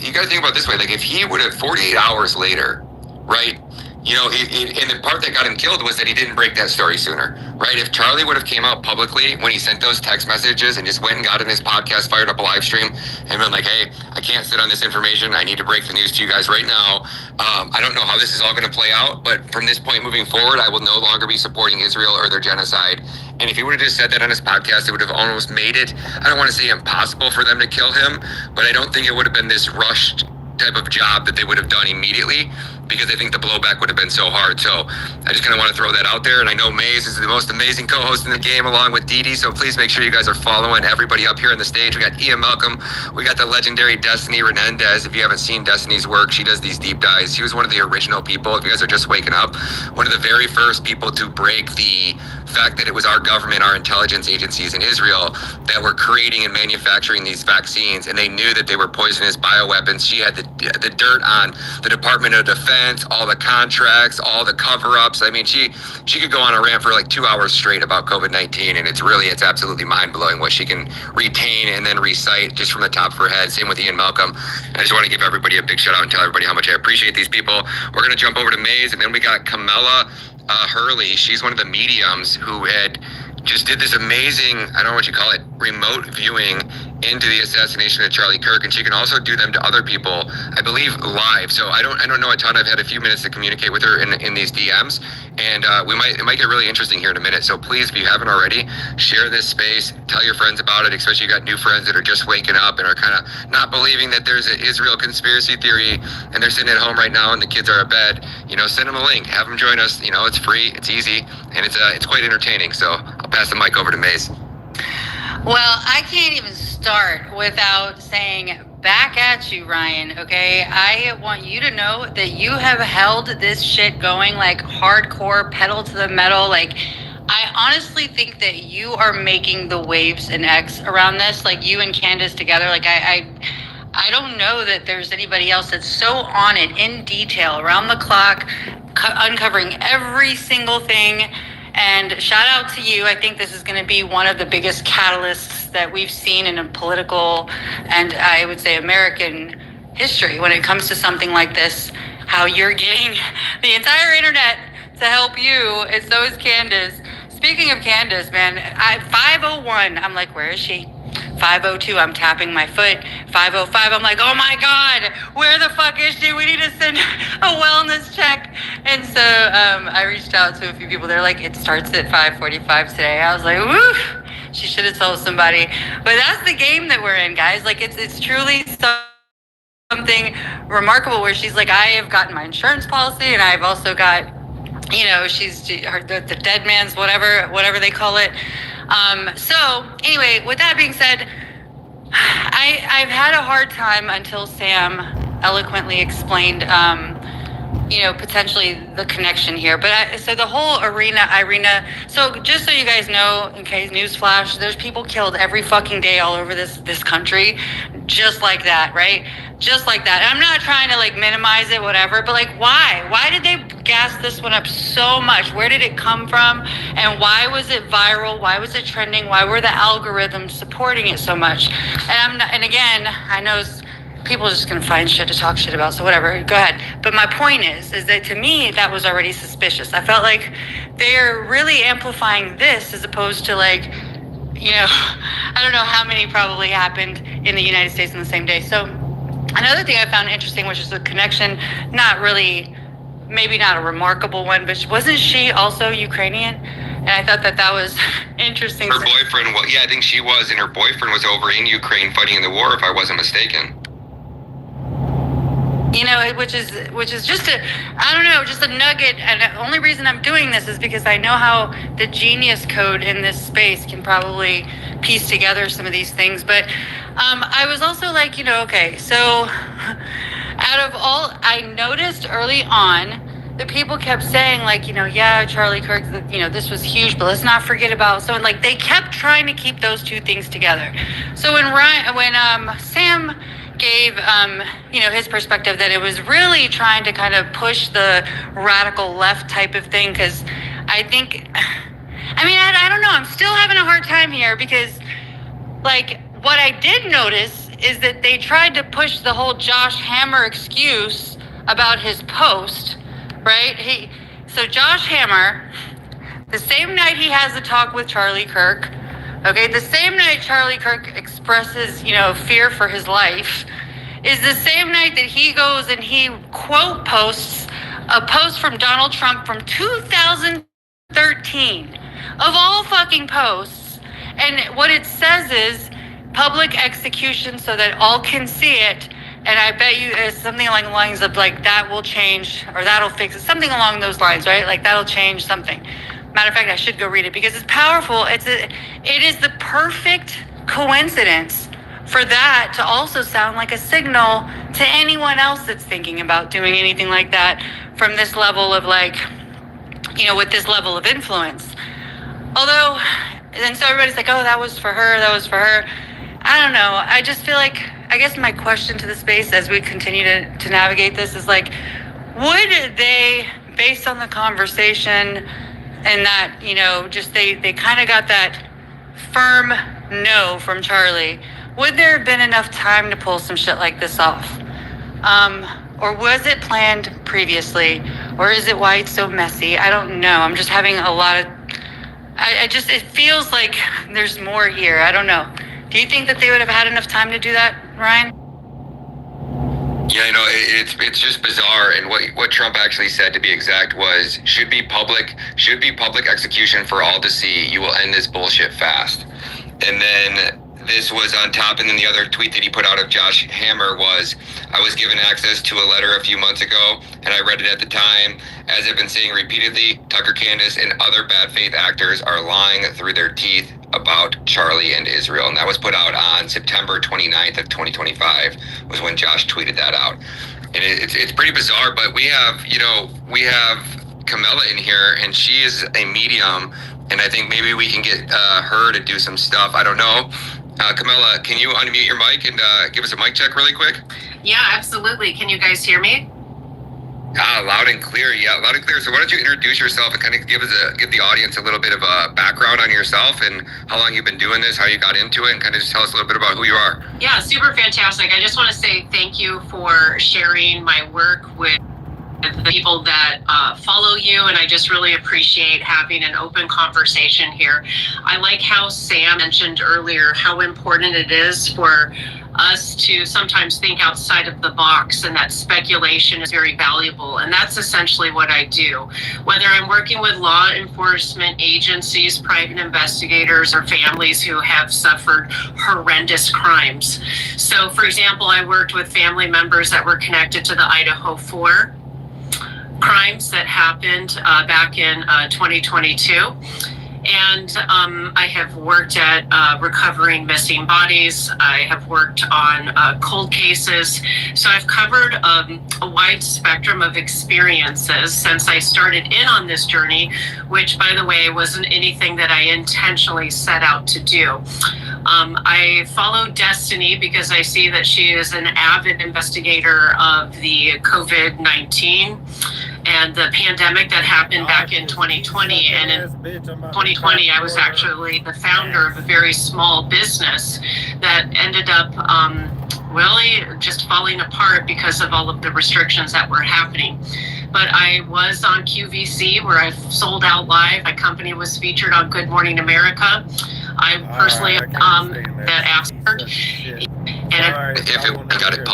you guys think about it this way, like if he would have 48 hours later, right? And the part that got him killed was that he didn't break that story sooner, right? If Charlie would have came out publicly when he sent those text messages and just went and got in his podcast, fired up a live stream, and been like, hey, I can't sit on this information. I need to break the news to you guys right now. I don't know how this is all going to play out, but from this point moving forward, I will no longer be supporting Israel or their genocide. And if he would have just said that on his podcast, it would have almost made it, I don't want to say impossible for them to kill him, but I don't think it would have been this rushed type of job that they would have done immediately, because I think the blowback would have been so hard. So I just kind of want to throw that out there. And I know Maze is the most amazing co-host in the game, along with Dee Dee. So please make sure you guys are following everybody up here on the stage. We got Ian Malcolm. We got the legendary Destiny Renendez. If you haven't seen Destiny's work, she does these deep dives. She was one of the original people, if you guys are just waking up, one of the very first people to break the fact that it was our government, our intelligence agencies in Israel that were creating and manufacturing these vaccines, and they knew that they were poisonous bioweapons. She had the dirt on the Department of Defense, all the contracts, all the cover-ups. I mean, she could go on a rant for like 2 hours straight about COVID-19, and it's absolutely mind-blowing what she can retain and then recite just from the top of her head. Same with Ian Malcolm. I just want to give everybody a big shout out and tell everybody how much I appreciate these people. We're going to jump over to Maze, and then we got Camilla Hurley. She's one of the mediums who had just did this amazing, I don't know what you call it, remote viewing into the assassination of Charlie Kirk, and she can also do them to other people, I believe, live. So I don't know a ton. I've had a few minutes to communicate with her in these DMs, and it might get really interesting here in a minute. So please, if you haven't already, share this space, tell your friends about it, especially you got new friends that are just waking up and are kind of not believing that there's an Israel conspiracy theory, and they're sitting at home right now and the kids are at bed. Send them a link, have them join us. It's free, it's easy, and it's quite entertaining. So I'll pass the mic over to Maze. Well, I can't even start without saying back at you, Ryan, okay? I want you to know that you have held this shit going like hardcore, pedal to the metal. Like, I honestly think that you are making the waves in X around this, like you and Candace together. Like, I don't know that there's anybody else that's so on it in detail, around the clock, uncovering every single thing. And shout out to you. I think this is going to be one of the biggest catalysts that we've seen in a political and I would say American history when it comes to something like this. How you're getting the entire internet to help you, and so is Candace. Speaking of Candace, man, 501, I'm like, where is she? 502, I'm tapping my foot. 505, I'm like, oh my God, where the fuck is she? We need to send a wellness check. And so I reached out to a few people. They're like, it starts at 5:45 today. I was like, woo, she should have told somebody. But that's the game that we're in, guys. Like, it's truly something remarkable where she's like, I have gotten my insurance policy, and I've also got, she's the dead man's whatever they call it. So anyway, with that being said, I've had a hard time until Sam eloquently explained, potentially the connection here. But so the whole Irina. So just so you guys know, in case newsflash, there's people killed every fucking day all over this country, just like that, right? Just like that. And I'm not trying to like minimize it, whatever, but like, why? Why did they gas this one up so much? Where did it come from? And why was it viral? Why was it trending? Why were the algorithms supporting it so much? And again, I know people are just gonna find shit to talk shit about, so whatever, go ahead. But my point is that to me, that was already suspicious. I felt like they're really amplifying this as opposed to like, I don't know how many probably happened in the United States on the same day. So another thing I found interesting, which is the connection, maybe not a remarkable one, but wasn't she also Ukrainian? And I thought that was interesting. Her boyfriend, I think she was, and her boyfriend was over in Ukraine fighting in the war, if I wasn't mistaken. Which is just just a nugget. And the only reason I'm doing this is because I know how the genius code in this space can probably piece together some of these things. But I was also like, okay, so out of all, I noticed early on that people kept saying like, yeah, Charlie Kirk, this was huge, but let's not forget about, so like they kept trying to keep those two things together. So when Sam gave his perspective, that it was really trying to kind of push the radical left type of thing, because I don't know, I'm still having a hard time here, because like what I did notice is that they tried to push the whole Josh Hammer excuse about his post, right? So Josh Hammer, the same night he has a talk with Charlie Kirk, okay, the same night Charlie Kirk expresses, fear for his life, is the same night that he goes and he quote posts a post from Donald Trump from 2013, of all fucking posts. And what it says is public execution so that all can see it. And I bet you it's something along the lines of like, that will change, or that'll fix it, something along those lines, right? Like that'll change something. Matter of fact, I should go read it because it's powerful. It is the perfect coincidence for that to also sound like a signal to anyone else that's thinking about doing anything like that from this level of like, with this level of influence. Although, and so everybody's like, oh, that was for her. I don't know. I just feel like, I guess my question to the space as we continue to navigate this is like, would they, based on the conversation and that, just they kind of got that firm no from Charlie, would there have been enough time to pull some shit like this off? Or was it planned previously? Or is it why it's so messy? I don't know. I'm just having a lot of it feels like there's more here. I don't know. Do you think that they would have had enough time to do that, Ryan? Yeah, it's just bizarre. And what Trump actually said, to be exact, was should be public execution for all to see. You will end this bullshit fast. And then this was on top. And then the other tweet that he put out of Josh Hammer was, I was given access to a letter a few months ago, and I read it at the time. As I've been saying repeatedly, Tucker Candace and other bad faith actors are lying through their teeth about Charlie and Israel. And that was put out on September 29th of 2025 was when Josh tweeted that out. And it's pretty bizarre, but we have Camilla in here, and she is a medium, and I think maybe we can get her to do some stuff. I don't know. Camilla, can you unmute your mic and give us a mic check really quick? Yeah, absolutely. Can you guys hear me? Loud and clear. Yeah, loud and clear. So why don't you introduce yourself and kind of give the audience a little bit of a background on yourself and how long you've been doing this, how you got into it, and kind of just tell us a little bit about who you are. Yeah, super fantastic. I just want to say thank you for sharing my work with the people that follow you, and I just really appreciate having an open conversation here. I like how Sam mentioned earlier how important it is for us to sometimes think outside of the box, and that speculation is very valuable. And that's essentially what I do. Whether I'm working with law enforcement agencies, private investigators, or families who have suffered horrendous crimes. So, for example, I worked with family members that were connected to the Idaho 4 crimes that happened back in 2022. And I have worked at recovering missing bodies. I have worked on cold cases. So I've covered a wide spectrum of experiences since I started in on this journey, which, by the way, wasn't anything that I intentionally set out to do. I followed Destiny because I see that she is an avid investigator of the COVID-19 and the pandemic that happened back in 2020. And in 2020, I was actually the founder of a very small business that ended up really just falling apart because of all of the restrictions that were happening. But I was on QVC, where I sold out live. My company was featured on Good Morning America. I personally that aspect. And if it got it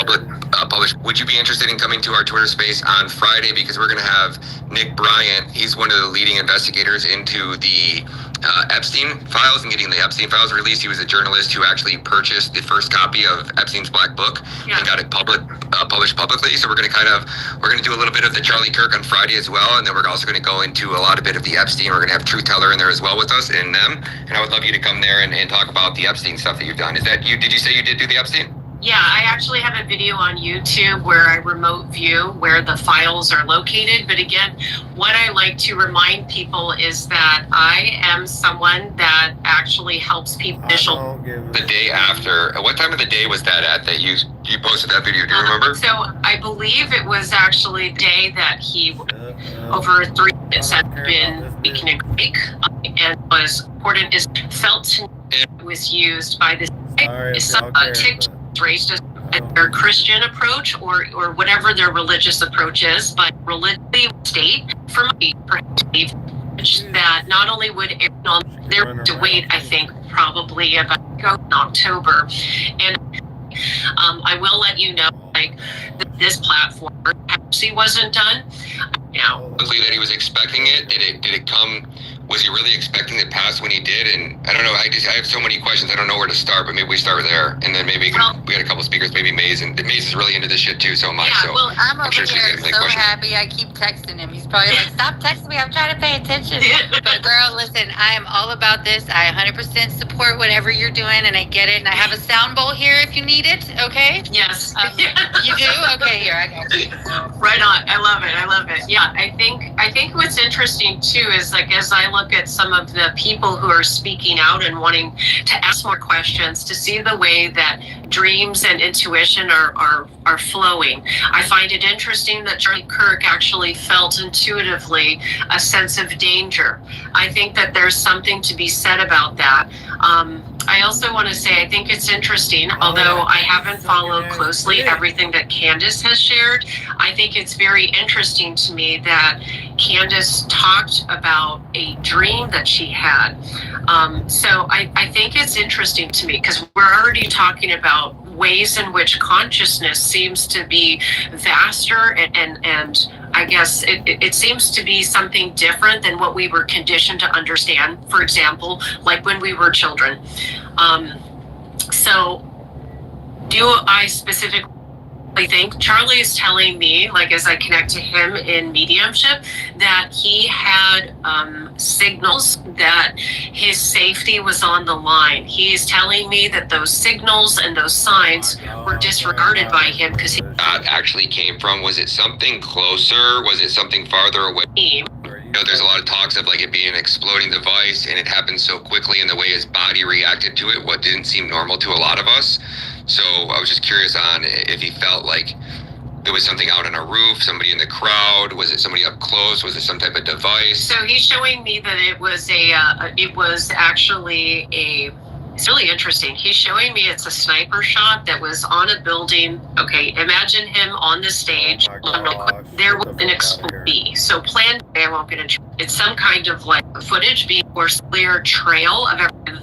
published, would you be interested in coming to our Twitter space on Friday? Because we're going to have Nick Bryant. He's one of the leading investigators into the Epstein files and getting the Epstein files released. He was a journalist who actually purchased the first copy of Epstein's Black Book and got it published publicly. So we're going to do a little bit of the Charlie Kirk on Friday as well, and then we're also going to go into a lot of bit of the Epstein. We're going to have Truth Teller in there as well with us and them. And I would love you to come there and talk about the Epstein stuff that you've done. Is that you? Did you say you did do the Epstein? Yeah, I actually have a video on YouTube where I remote view where the files are located. But again, what I like to remind people is that I am someone that actually helps people. The day after, what time of the day was that at that you posted that video? Do you remember? So I believe it was actually the day that he, over 3 minutes, had been speaking in Greek, and was important is felt was used by this TikTok raised as their Christian approach or whatever their religious approach is, but religious state for me that not only would air on their to wait, I think probably about in October, and I will let you know like this platform actually wasn't done. Now, that he was expecting it. Did it come? Was he really expecting it pass when he did? And I don't know. I have so many questions. I don't know where to start, but maybe we start there, and then maybe we had a couple speakers. Maybe Maze, and Maze is really into this shit too. So am I. Yeah, so well, I'm over here so happy. I keep texting him. He's probably like, "Stop texting me. I'm trying to pay attention." But girl, listen, I am all about this. I 100% support whatever you're doing, and I get it. And I have a sound bowl here if you need it. Okay. Yes. You do? Okay. Here, I got you. Right on. I love it. Yeah, I think what's interesting too is like as I look at some of the people who are speaking out and wanting to ask more questions, to see the way that dreams and intuition are flowing. I find it interesting that Charlie Kirk actually felt intuitively a sense of danger. I think that there's something to be said about that. I also want to say I think it's interesting, although I haven't followed closely everything that Candace has shared. I think it's very interesting to me that Candace talked about a dream that she had. So I think it's interesting to me because we're already talking about ways in which consciousness seems to be vaster and I guess it seems to be something different than what we were conditioned to understand. For example, like when we were children. So do I specifically think Charlie is telling me, like as I connect to him in mediumship, that he had signals that his safety was on the line. He is telling me that those signals and those signs were disregarded by him because he actually came from. Was it something closer? Was it something farther away? You know, there's a lot of talks of like it being an exploding device, and it happened so quickly, and the way his body reacted to it, what didn't seem normal to a lot of us. So I was just curious on if he felt like there was something out on a roof, somebody in the crowd. Was it somebody up close? Was it some type of device? So he's showing me that it was actually a. It's really interesting. He's showing me it's a sniper shot that was on a building. Okay, imagine him on the stage. There was an explosive. So plan. I won't get into. It's some kind of like footage being or clear trail of everything.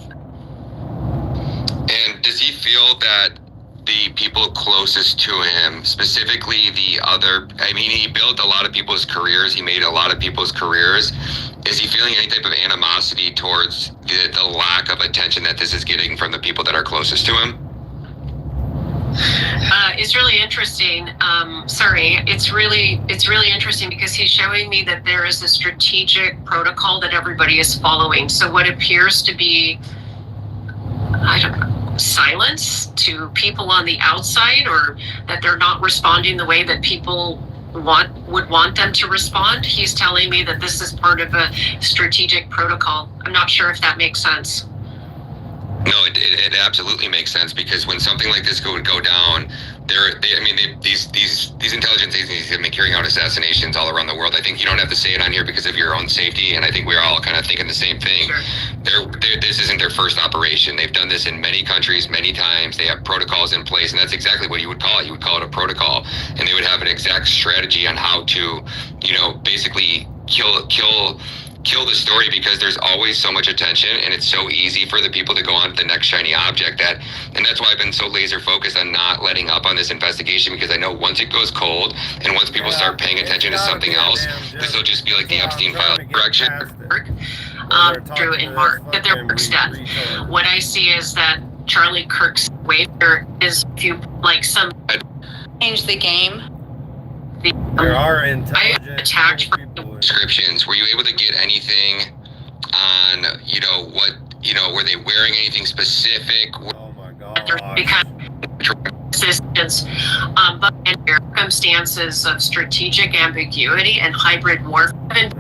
And does he feel that the people closest to him, specifically he built a lot of people's careers, he made a lot of people's careers. Is he feeling any type of animosity towards the lack of attention that this is getting from the people that are closest to him? It's really interesting. It's really interesting because he's showing me that there is a strategic protocol that everybody is following. So what appears to be, I don't know, silence to people on the outside, or that they're not responding the way that people would want them to respond. He's telling me that this is part of a strategic protocol. I'm not sure if that makes sense. No, it absolutely makes sense, because when something like this would go down, these intelligence agencies have been carrying out assassinations all around the world. I think you don't have to say it on here because of your own safety, and I think we're all kind of thinking the same thing. Sure. This isn't their first operation. They've done this in many countries, many times. They have protocols in place, and that's exactly what you would call it. You would call it a protocol, and they would have an exact strategy on how to, basically kill the story, because there's always so much attention, and it's so easy for the people to go on to the next shiny object, and that's why I've been so laser focused on not letting up on this investigation, because I know once it goes cold and once people start paying attention to something else, this will just be like the Epstein file correction. Drew and Mark, that their work's done. What I see is that Charlie Kirk's waiver is some Change the game. There are intelligent attacked descriptions. Were you able to get anything on, were they wearing anything specific? Oh my God. Resistance, but in circumstances of strategic ambiguity and hybrid warfare,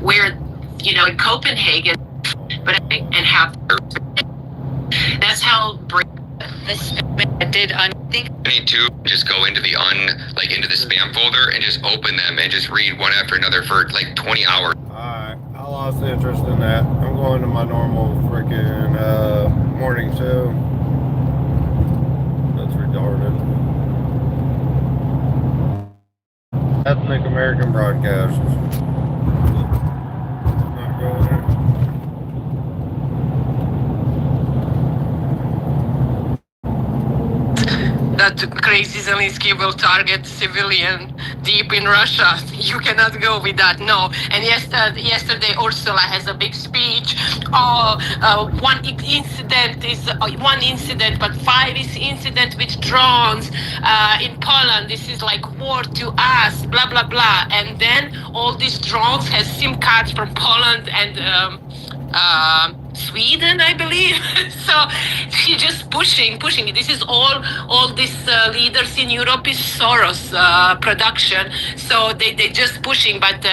where, in Copenhagen, and have, that's how This did think. I need to just go into the into the spam folder and just open them and just read one after another for like 20 hours. Alright, I lost interest in that. I'm going to my normal freaking morning show. That's retarded. Ethnic American Broadcasters. Not going there. That crazy Zelensky will target civilian deep in Russia. You cannot go with that, no. And yesterday Ursula has a big speech. One incident, but 5 is incident with drones in Poland. This is like war to us, blah, blah, blah. And then all these drones has SIM cards from Poland and Sweden, I believe. So he's just pushing. This is all these leaders in Europe is Soros production. So they just pushing, but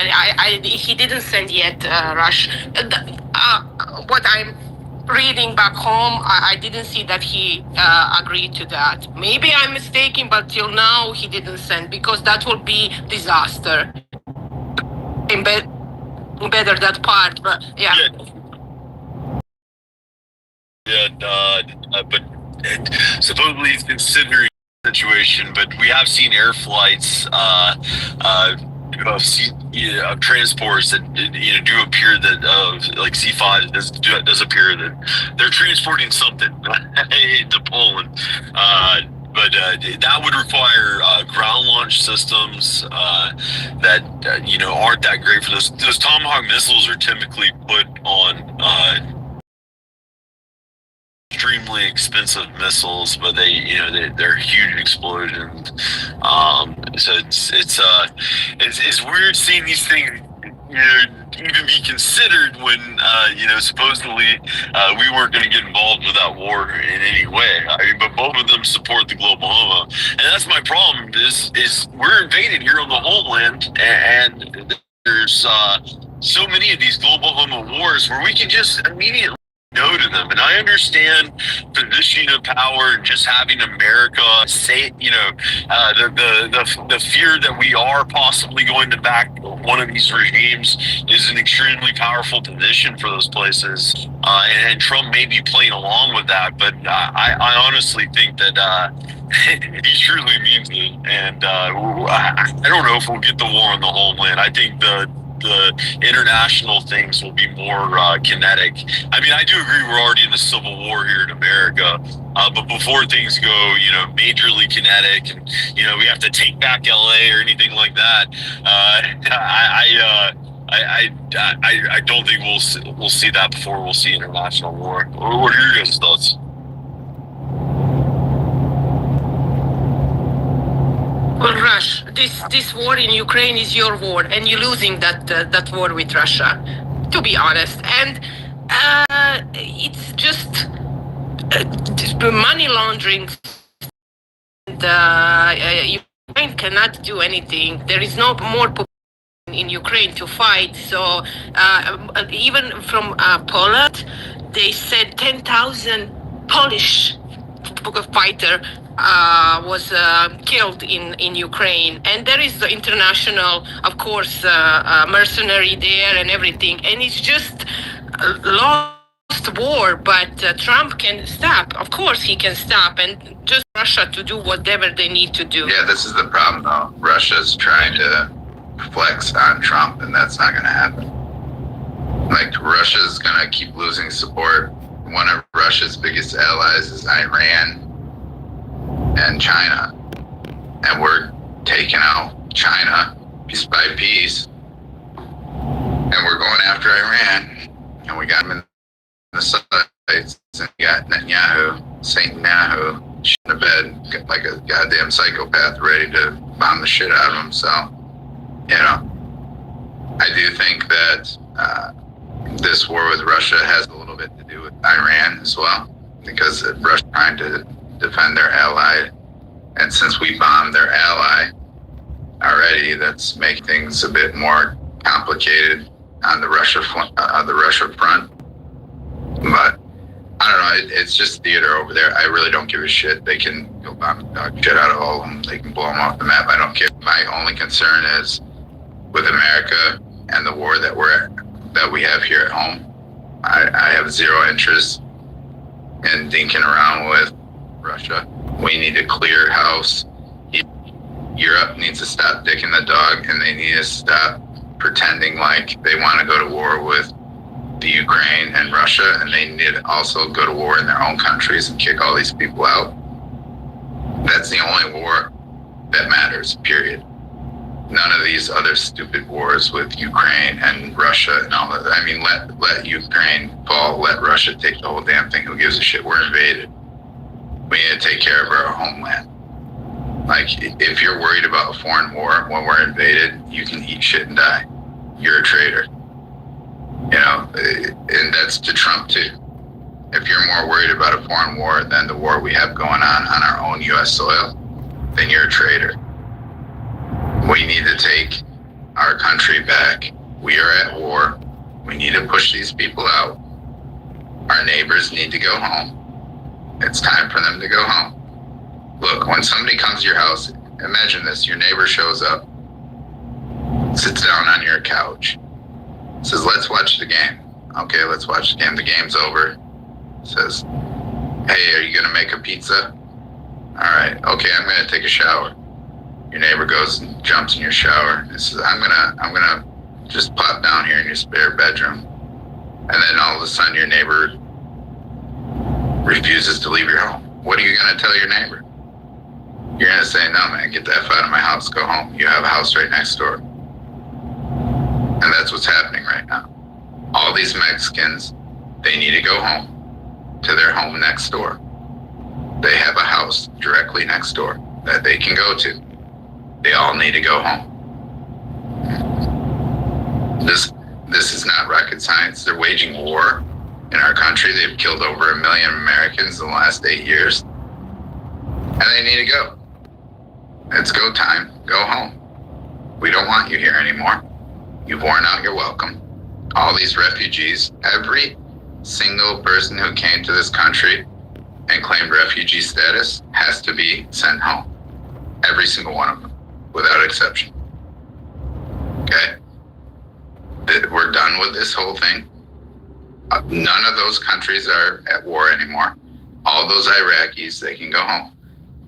he didn't send yet Rush. What I'm reading back home, I didn't see that he agreed to that. Maybe I'm mistaken, but till now he didn't send, because that will be disaster. Better that part, but yeah. but supposedly it's considering the situation. But we have seen air flights of transports that do appear that like C5 does appear that they're transporting something to Poland. But that would require ground launch systems that aren't that great for those. Those Tomahawk missiles are typically put on extremely expensive missiles, but they're huge explosions. So it's weird seeing these things even be considered when supposedly we weren't going to get involved with that war in any way. I mean, but both of them support the global homo, and that's my problem. Is we're invaded here on the homeland, and there's so many of these global homo wars where we can just immediately no to them. And I understand position of power and just having America say, the fear that we are possibly going to back one of these regimes is an extremely powerful position for those places. And Trump may be playing along with that, but I honestly think that he truly means it. And I don't know if we'll get the war on the homeland. I think the international things will be more kinetic. I mean, I do agree we're already in the civil war here in America, but before things go, majorly kinetic, and we have to take back LA or anything like that, I don't think we'll see that before we'll see international war. What are your guys' thoughts? Well, Rush, this war in Ukraine is your war, and you're losing that war with Russia, to be honest. And it's just money laundering. And Ukraine cannot do anything. There is no more population in Ukraine to fight. So even from Poland, they said 10,000 Polish fighter was killed in Ukraine, and there is the international, of course, mercenary there and everything, and it's just a lost war. But Trump can stop. Of course, he can stop, and just Russia to do whatever they need to do. Yeah, this is the problem, though. Russia's trying to flex on Trump, and that's not going to happen. Like, Russia's going to keep losing support. One of Russia's biggest allies is Iran and China, and we're taking out China piece by piece, and we're going after Iran, and we got them in the sights, and we got Saint Netanyahu, shit in the bed like a goddamn psychopath, ready to bomb the shit out of him. So, I do think that this war with Russia has a little bit to do with Iran as well, because Russia's trying to defend their ally, and since we bombed their ally already, that's making things a bit more complicated on the Russia front. But I don't know, it's just theater over there. I really don't give a shit. They can go bomb the dog shit out of all of them. They can blow them off the map. I don't care. My only concern is with America and the war that we have here at home. I have zero interest in dinking around with Russia. We need to clear house. Europe needs to stop dicking the dog, and they need to stop pretending like they want to go to war with the Ukraine and Russia, and they need to also go to war in their own countries and kick all these people out. That's the only war that matters, period. None of these other stupid wars with Ukraine and Russia and all that. I mean, let Ukraine fall, let Russia take the whole damn thing. Who gives a shit? We're invaded. We need to take care of our homeland. Like, if you're worried about a foreign war when we're invaded, you can eat shit and die. You're a traitor. And that's to Trump too. If you're more worried about a foreign war than the war we have going on our own U.S. soil, then you're a traitor. We need to take our country back. We are at war. We need to push these people out. Our neighbors need to go home. It's time for them to go home. Look, when somebody comes to your house, imagine this, your neighbor shows up, sits down on your couch, says, let's watch the game. Okay, let's watch the game. The game's over. says, hey, are you going to make a pizza? All right, okay, I'm going to take a shower. Your neighbor goes and jumps in your shower and says, I'm gonna just pop down here in your spare bedroom. And then all of a sudden your neighbor refuses to leave your home. What are you gonna tell your neighbor? You're gonna say, no man, get the F out of my house, go home. You have a house right next door. And that's what's happening right now. All these Mexicans, they need to go home to their home next door. They have a house directly next door that they can go to. They all need to go home. This is not rocket science. They're waging war in our country. They've killed over 1 million Americans in the last 8 years. And they need to go. It's go time. Go home. We don't want you here anymore. You've worn out your welcome. All these refugees, every single person who came to this country and claimed refugee status has to be sent home. Every single one of them, without exception. Okay? We're done with this whole thing. None of those countries are at war anymore. All those Iraqis, they can go home.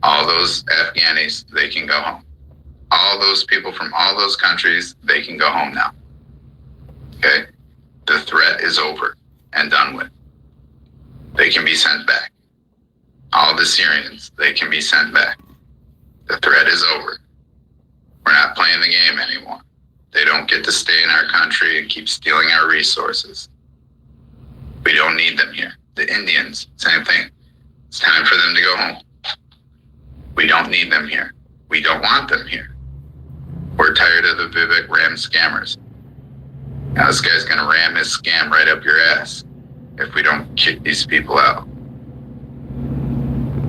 All those Afghanis, they can go home. All those people from all those countries, they can go home now. Okay? The threat is over and done with. They can be sent back. All the Syrians, they can be sent back. The threat is over. We're not playing the game anymore. They don't get to stay in our country and keep stealing our resources. We don't need them here. The Indians, same thing. It's time for them to go home. We don't need them here. We don't want them here. We're tired of the Vivek Ram scammers. Now this guy's gonna ram his scam right up your ass if we don't kick these people out.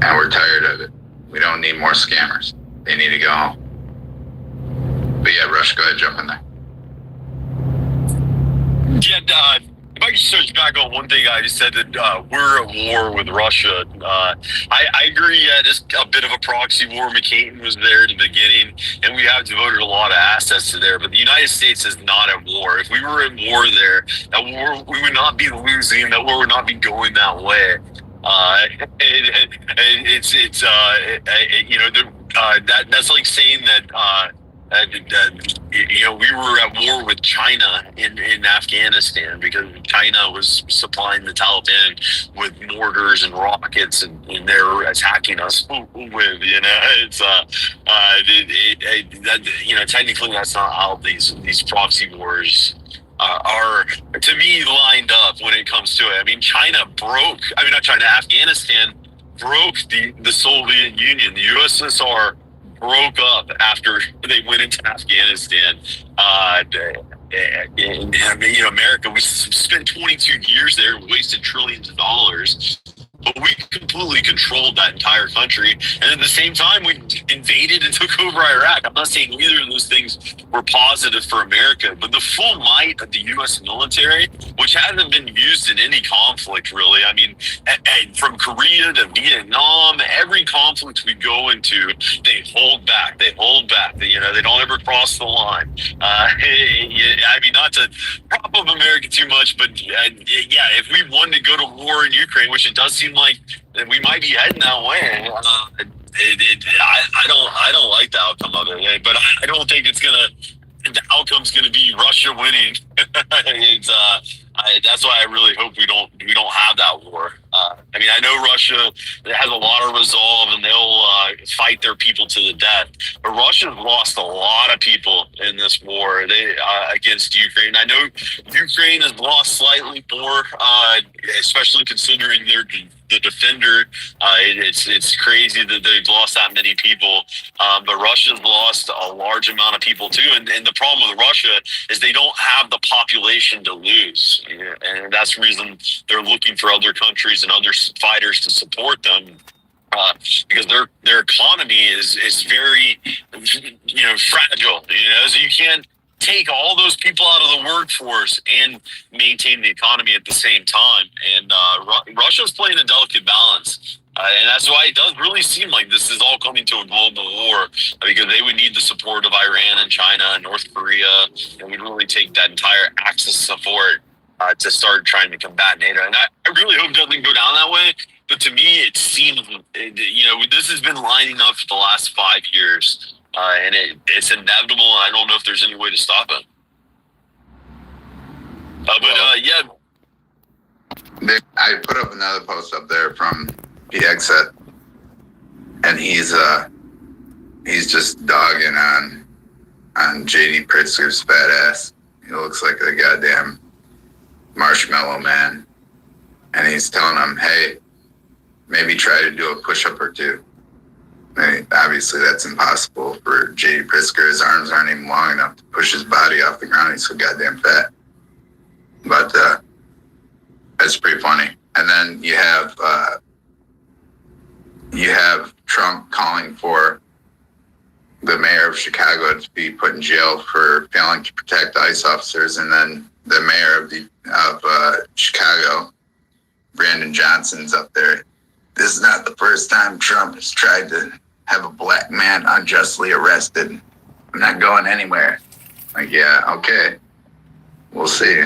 And we're tired of it. We don't need more scammers. They need to go home. But yeah, Rush, go ahead, jump in there. Yeah, if I could search back on one thing I just said that we're at war with Russia. I agree. Yeah, it's a bit of a proxy war. McCain was there at the beginning, and we have devoted a lot of assets to there. But the United States is not at war. If we were at war there, that war we would not be losing. That war would not be going that way. That's like saying that. We were at war with China in Afghanistan because China was supplying the Taliban with mortars and rockets, and they're attacking us with. Technically that's not how these proxy wars are, to me, lined up when it comes to it. I mean, Afghanistan broke the Soviet Union. The USSR broke up after they went into Afghanistan. America, we spent 22 years there, wasted trillions of dollars, but we completely controlled that entire country. And at the same time, we invaded and took over Iraq. I'm not saying either of those things were positive for America, but the full might of the U.S. military, which hasn't been used in any conflict, really. I mean, from Korea to Vietnam, every conflict we go into, they hold back. They don't ever cross the line. Not to prop up America too much, but if we wanted to go to war in Ukraine, which it does seem like we might be heading that way, I don't like the outcome of it, but I don't think the outcome's gonna be Russia winning. That's why I really hope we don't have that war. I know Russia has a lot of resolve and they'll fight their people to the death, but Russia's lost a lot of people in this war against Ukraine. I know Ukraine has lost slightly more, especially considering they're the defender. It's crazy that they've lost that many people, but Russia's lost a large amount of people too. And the problem with Russia is they don't have the population to lose, and that's the reason they're looking for other countries and other fighters to support them. Because their economy is very fragile. So you can't take all those people out of the workforce and maintain the economy at the same time. And Russia's playing a delicate balance. And that's why it does really seem like this is all coming to a global war, because they would need the support of Iran and China and North Korea, and we'd really take that entire axis support to start trying to combat NATO. And I really hope it doesn't go down that way. But to me, it seems, this has been lining up for the last 5 years. And it's inevitable, and I don't know if there's any way to stop it. I put up another post up there from PXet, and he's just dogging on JD Pritzker's fat ass. He looks like a goddamn marshmallow man, and he's telling him, hey, maybe try to do a push-up or two. I mean, obviously that's impossible for JD Pritzker. His arms aren't even long enough to push his body off the ground. He's so goddamn fat. But it's pretty funny. And then you have Trump calling for the mayor of Chicago to be put in jail for failing to protect ICE officers, and then the mayor of Chicago, Brandon Johnson's up there. This is not the first time Trump has tried to have a black man unjustly arrested. I'm not going anywhere. Like, yeah, okay, we'll see.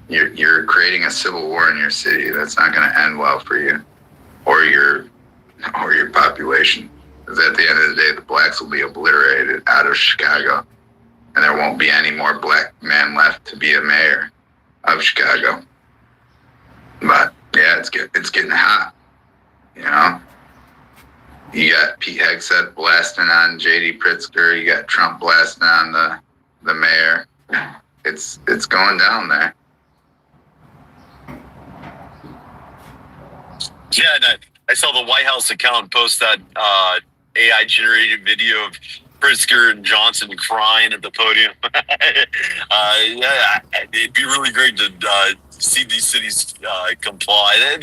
You're creating a civil war in your city. That's not going to end well for you or your population. Because at the end of the day, the blacks will be obliterated out of Chicago, and there won't be any more black men left to be a mayor of Chicago. But yeah, it's getting hot. You got Pete Hegseth blasting on JD Pritzker. You got Trump blasting on the mayor. It's going down there. Yeah, and I saw the White House account post that AI-generated video of Pritzker and Johnson crying at the podium. Yeah, it'd be really great to see these cities comply.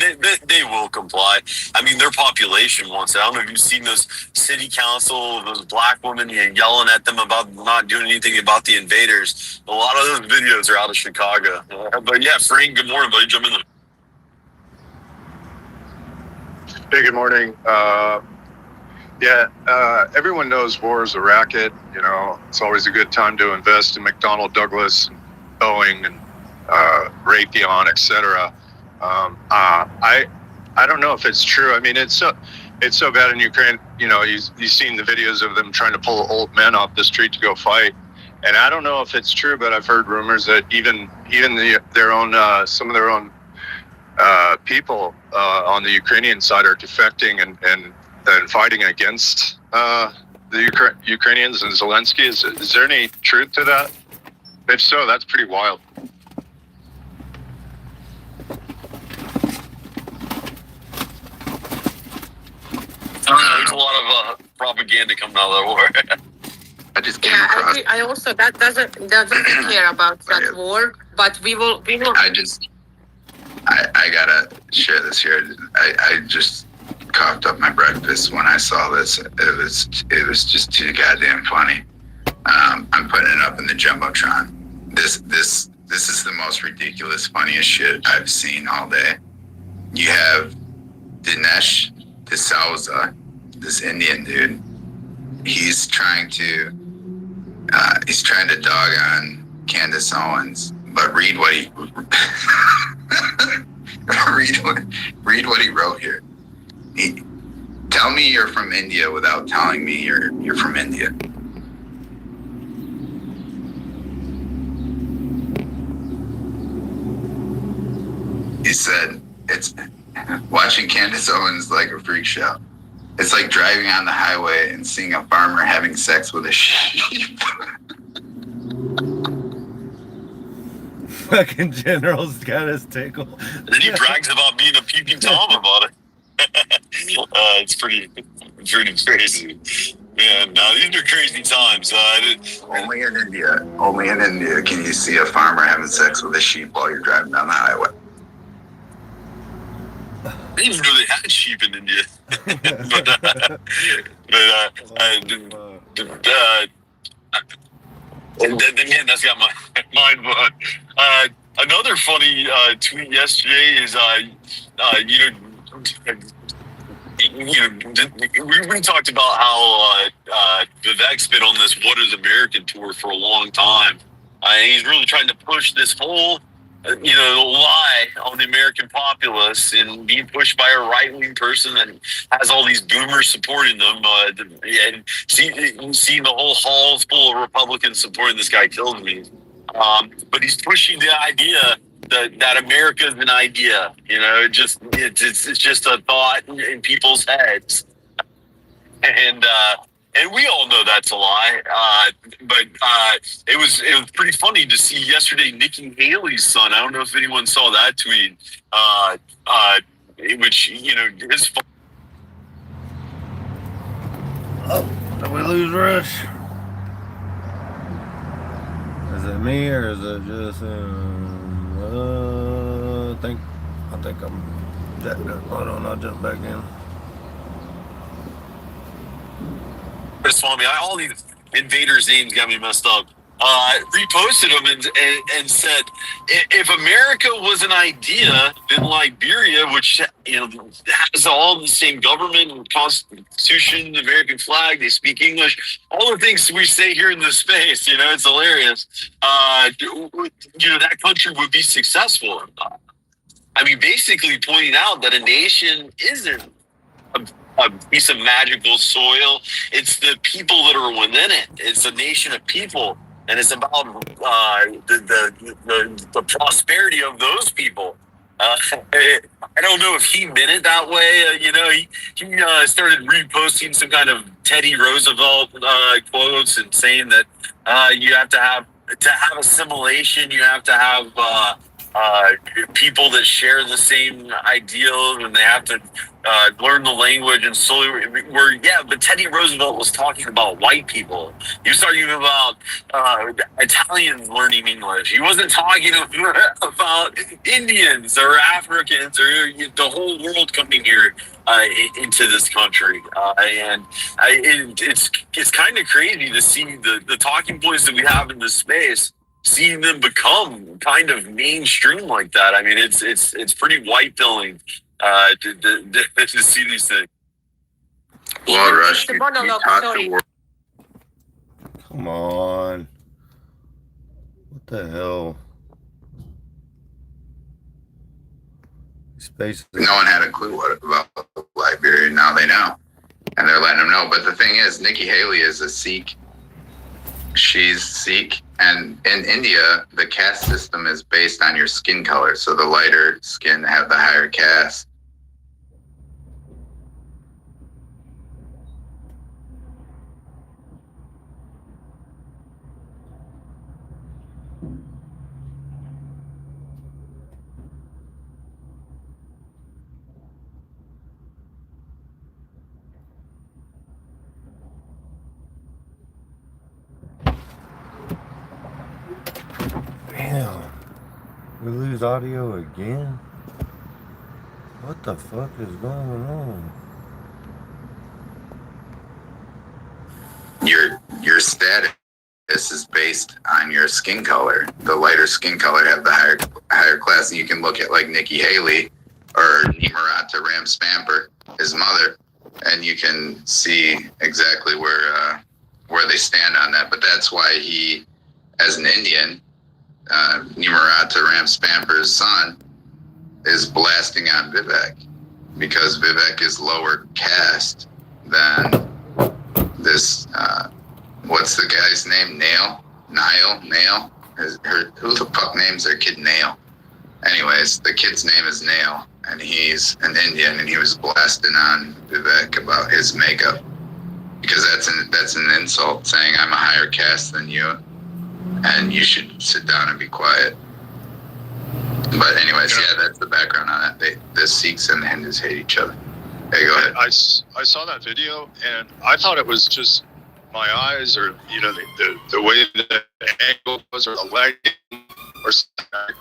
They will comply. I mean, their population wants it. I don't know if you've seen those city council, those black women yelling at them about not doing anything about the invaders. A lot of those videos are out of Chicago. But yeah, Frank, good morning, buddy. Jump in there. Hey, good morning. Everyone knows war is a racket. It's always a good time to invest in McDonnell Douglas, and Boeing, and Raytheon, etc. I don't know if it's true. I mean, it's so bad in Ukraine. You've seen the videos of them trying to pull old men off the street to go fight, and I don't know if it's true, but I've heard rumors that even their own some of their own people on the Ukrainian side are defecting and fighting against the Ukrainians and Zelensky. Is there any truth to that? If so, that's pretty wild. There's a lot of propaganda coming out of that war. I just came across. I also that doesn't care about that war, but we will. I gotta share this here. I just coughed up my breakfast when I saw this. It was just too goddamn funny. I'm putting it up in the jumbotron. This is the most ridiculous, funniest shit I've seen all day. You have Dinesh D'Souza, this Indian dude. He's trying to dog on Candace Owens, but read what he read what he wrote here. Tell me you're from India without telling me you're from India. He said, it's watching Candace Owens like a freak show. It's like driving on the highway and seeing a farmer having sex with a sheep. Fucking General's got his tickle. And he brags about being a peeping Tom about it. It's pretty crazy. Man, no, these are crazy times. Only in India can you see a farmer having sex with a sheep while you're driving down the highway. I didn't even know they had sheep in India. Man, that's got my mind blown. Another funny tweet yesterday is, we talked about how Vivek's been on this What is American tour for a long time. And he's really trying to push this whole lie on the American populace and being pushed by a right-wing person that has all these boomers supporting them, and seeing the whole halls full of Republicans supporting this guy kills me. But he's pushing the idea that America is an idea. It's just a thought in people's heads, and we all know that's a lie. But it was pretty funny to see yesterday Nikki Haley's son. I don't know if anyone saw that tweet, which his. Oh, did we lose Rush? Is it me or is it just? I think I'm jacked up. Hold on, I'll jump back in. Swami, all these invaders' names got me messed up. Reposted them and said, if America was an idea, then Liberia, which has all the same government, constitution, American flag, they speak English, all the things we say here in this space, it's hilarious. That country would be successful. I mean, basically pointing out that a nation isn't a piece of magical soil. It's the people that are within it. It's a nation of people, and it's about the prosperity of those people. I don't know if he meant it that way. He started reposting some kind of Teddy Roosevelt quotes and saying that you have to have assimilation. You have to have people that share the same ideals, and they have to learn the language and slowly. But Teddy Roosevelt was talking about white people. He was talking about Italians learning English. He wasn't talking about Indians or Africans or the whole world coming here into this country. It's kind of crazy to see the talking points that we have in this space, seeing them become kind of mainstream like that. I mean, it's pretty white pilling to see these things. Well, Rush, you taught the world. Come on. What the hell? Space. No one had a clue about Liberia. Now they know, and they're letting them know. But the thing is, Nikki Haley is a Sikh. She's Sikh, and in India, the caste system is based on your skin color. So the lighter skin have the higher caste. Damn. We lose audio again? What the fuck is going on? Your status is based on your skin color. The lighter skin color have the higher class. And you can look at like Nikki Haley or Matta Spamper, his mother, and you can see exactly where they stand on that. But that's why he, as an Indian, Matta Spamper's son, is blasting on Vivek because Vivek is lower caste than this. What's the guy's name? Nail? Who the fuck names their kid Nail? Anyways, the kid's name is Nail, and he's an Indian, and he was blasting on Vivek about his makeup because that's an insult, saying I'm a higher caste than you, and you should sit down and be quiet. But anyways, yeah, that's the background on it. The Sikhs and the Hindus hate each other. Hey, go ahead. I saw that video, and I thought it was just my eyes, or the way the angle was, or the lighting, or something.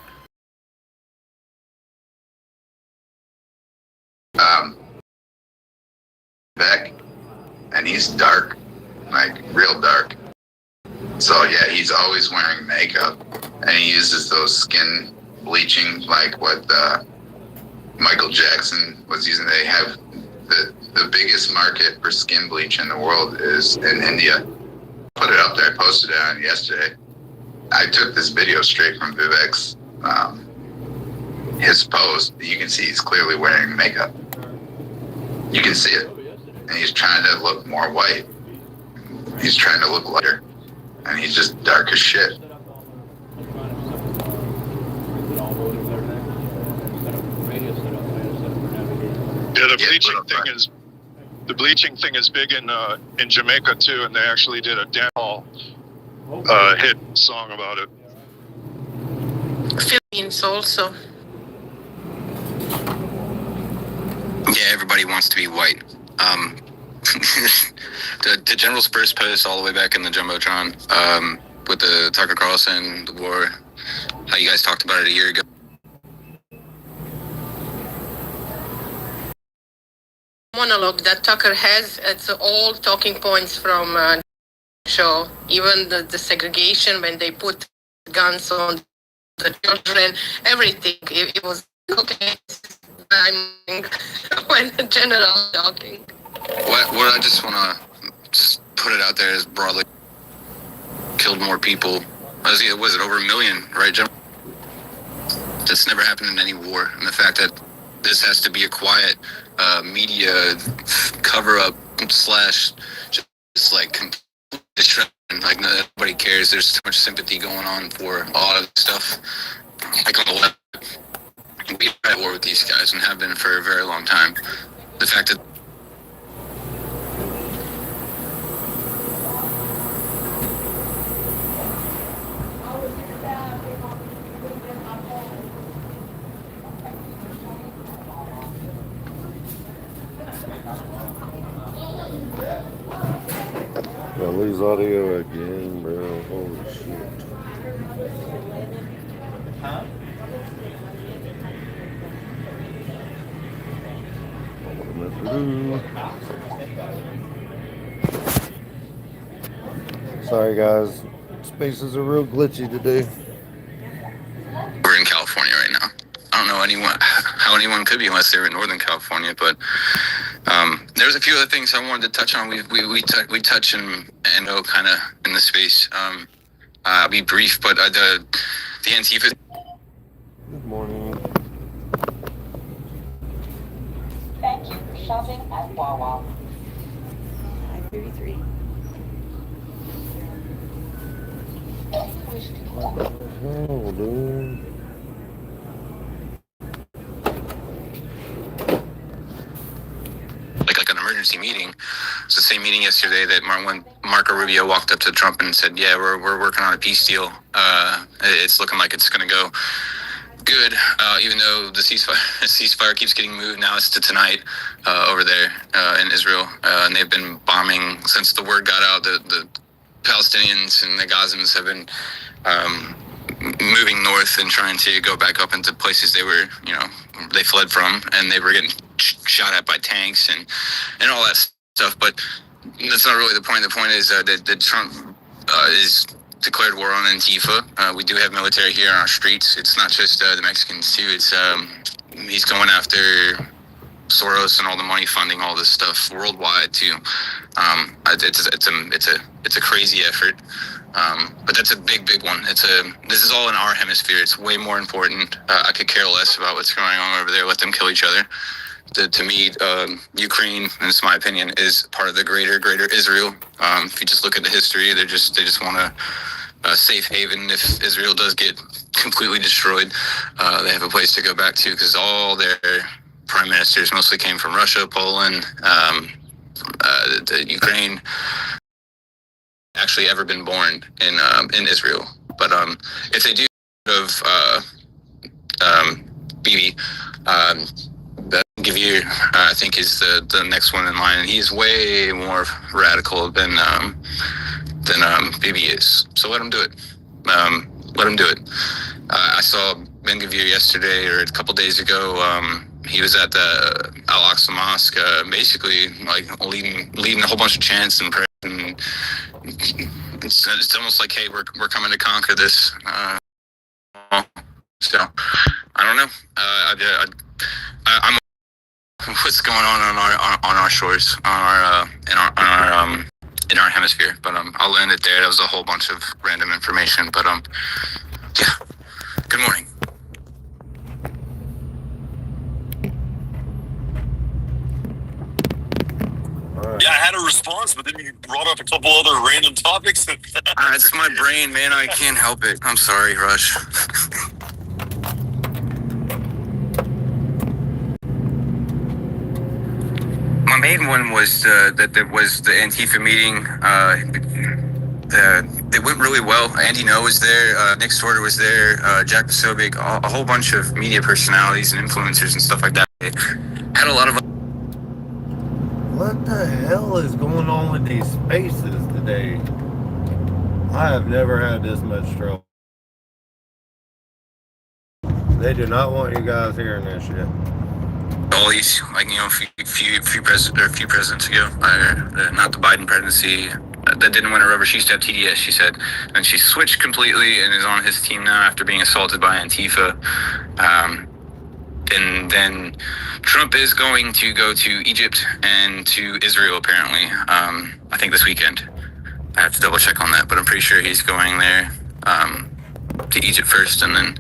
Beck, and he's dark, like real dark. So yeah, he's always wearing makeup, and he uses those skin bleaching, like what Michael Jackson was using. They have the biggest market for skin bleach in the world is in India. Put it up there. I posted it on yesterday. I took this video straight from Vivek's his post, you can see he's clearly wearing makeup. You can see it. And he's trying to look more white. He's trying to look lighter. And he's just dark as shit. Yeah, the bleaching thing is big in Jamaica too, and they actually did a dance hall hit song about it. Philippines also. Yeah, everybody wants to be white. The General's first post all the way back in the Jumbotron with the Tucker Carlson, the war, how you guys talked about it a year ago. Monologue that Tucker has, it's all talking points from show. Even the segregation when they put guns on the children, everything. It was okay. When the general talking. What I just want to just put it out there is broadly killed more people. Was it over 1 million, right, Jim? That's never happened in any war. And the fact that this has to be a quiet media cover-up / just like distraction. Like nobody cares. There's too much sympathy going on for a lot of stuff. Like on the left, we're at war with these guys and have been for a very long time. The fact that I lose audio again, bro. Holy shit. Sorry guys, spaces are real glitchy today. we're in California right now. I don't know how anyone could be unless they were in Northern California, but there's a few other things I wanted to touch on. We touch and know kind of in the space. I'll be brief, but the Antifa. Good morning. Thank you for shopping at Wawa. 533. Oh, dude. Like an emergency meeting. It's the same meeting yesterday that when Marco Rubio walked up to Trump and said, "Yeah, we're working on a peace deal. It's looking like it's going to go good, even though the ceasefire keeps getting moved. Now it's to tonight over there in Israel, and they've been bombing since the word got out. The Palestinians and the Gazans have been moving north and trying to go back up into places they fled from, and they were getting shot at by tanks and all that stuff. But that's not really the point. The point is that Trump is declared war on Antifa. We do have military here on our streets. It's not just the Mexicans too. It's he's going after Soros and all the money funding all this stuff worldwide too. It's a crazy effort. But that's a big one. This is all in our hemisphere. It's way more important. I could care less about what's going on over there. Let them kill each other. To me, Ukraine, and it's my opinion, is part of the greater Israel. If you just look at the history, they just want a safe haven. If Israel does get completely destroyed, they have a place to go back to, because all their prime ministers mostly came from Russia, Poland, the Ukraine. Actually ever been born in Israel. But if they do Bibi, Gavir, I think is the next one in line, and he's way more radical than Bibi is. So let him do it. Let him do it. I saw Ben Gavir yesterday or a couple days ago. He was at the Al-Aqsa Mosque, basically like leading a whole bunch of chants and prayers. And it's almost like, hey, we're coming to conquer this. So I don't know. I'm what's going on our shores, in our hemisphere. But I'll land it there. That was a whole bunch of random information. But yeah. Good morning. a response, but then you brought up a couple other random topics. It's my brain, man. I can't help it. I'm sorry, Rush. My main one was that there was the Antifa meeting. They went really well. Andy No was there. Nick Sorter was there. Jack Posobiec, a whole bunch of media personalities and influencers and stuff like that. They had a lot of. What the hell is going on with these spaces today? I have never had this much trouble. They do not want you guys hearing this shit. All these, like, you know, few presidents ago, not the Biden presidency, that didn't win her over. She used to have TDS, she said, and she switched completely and is on his team now after being assaulted by Antifa. And then Trump is going to go to Egypt and to Israel, apparently. I think this weekend. I have to double check on that, but I'm pretty sure he's going there to Egypt first, and then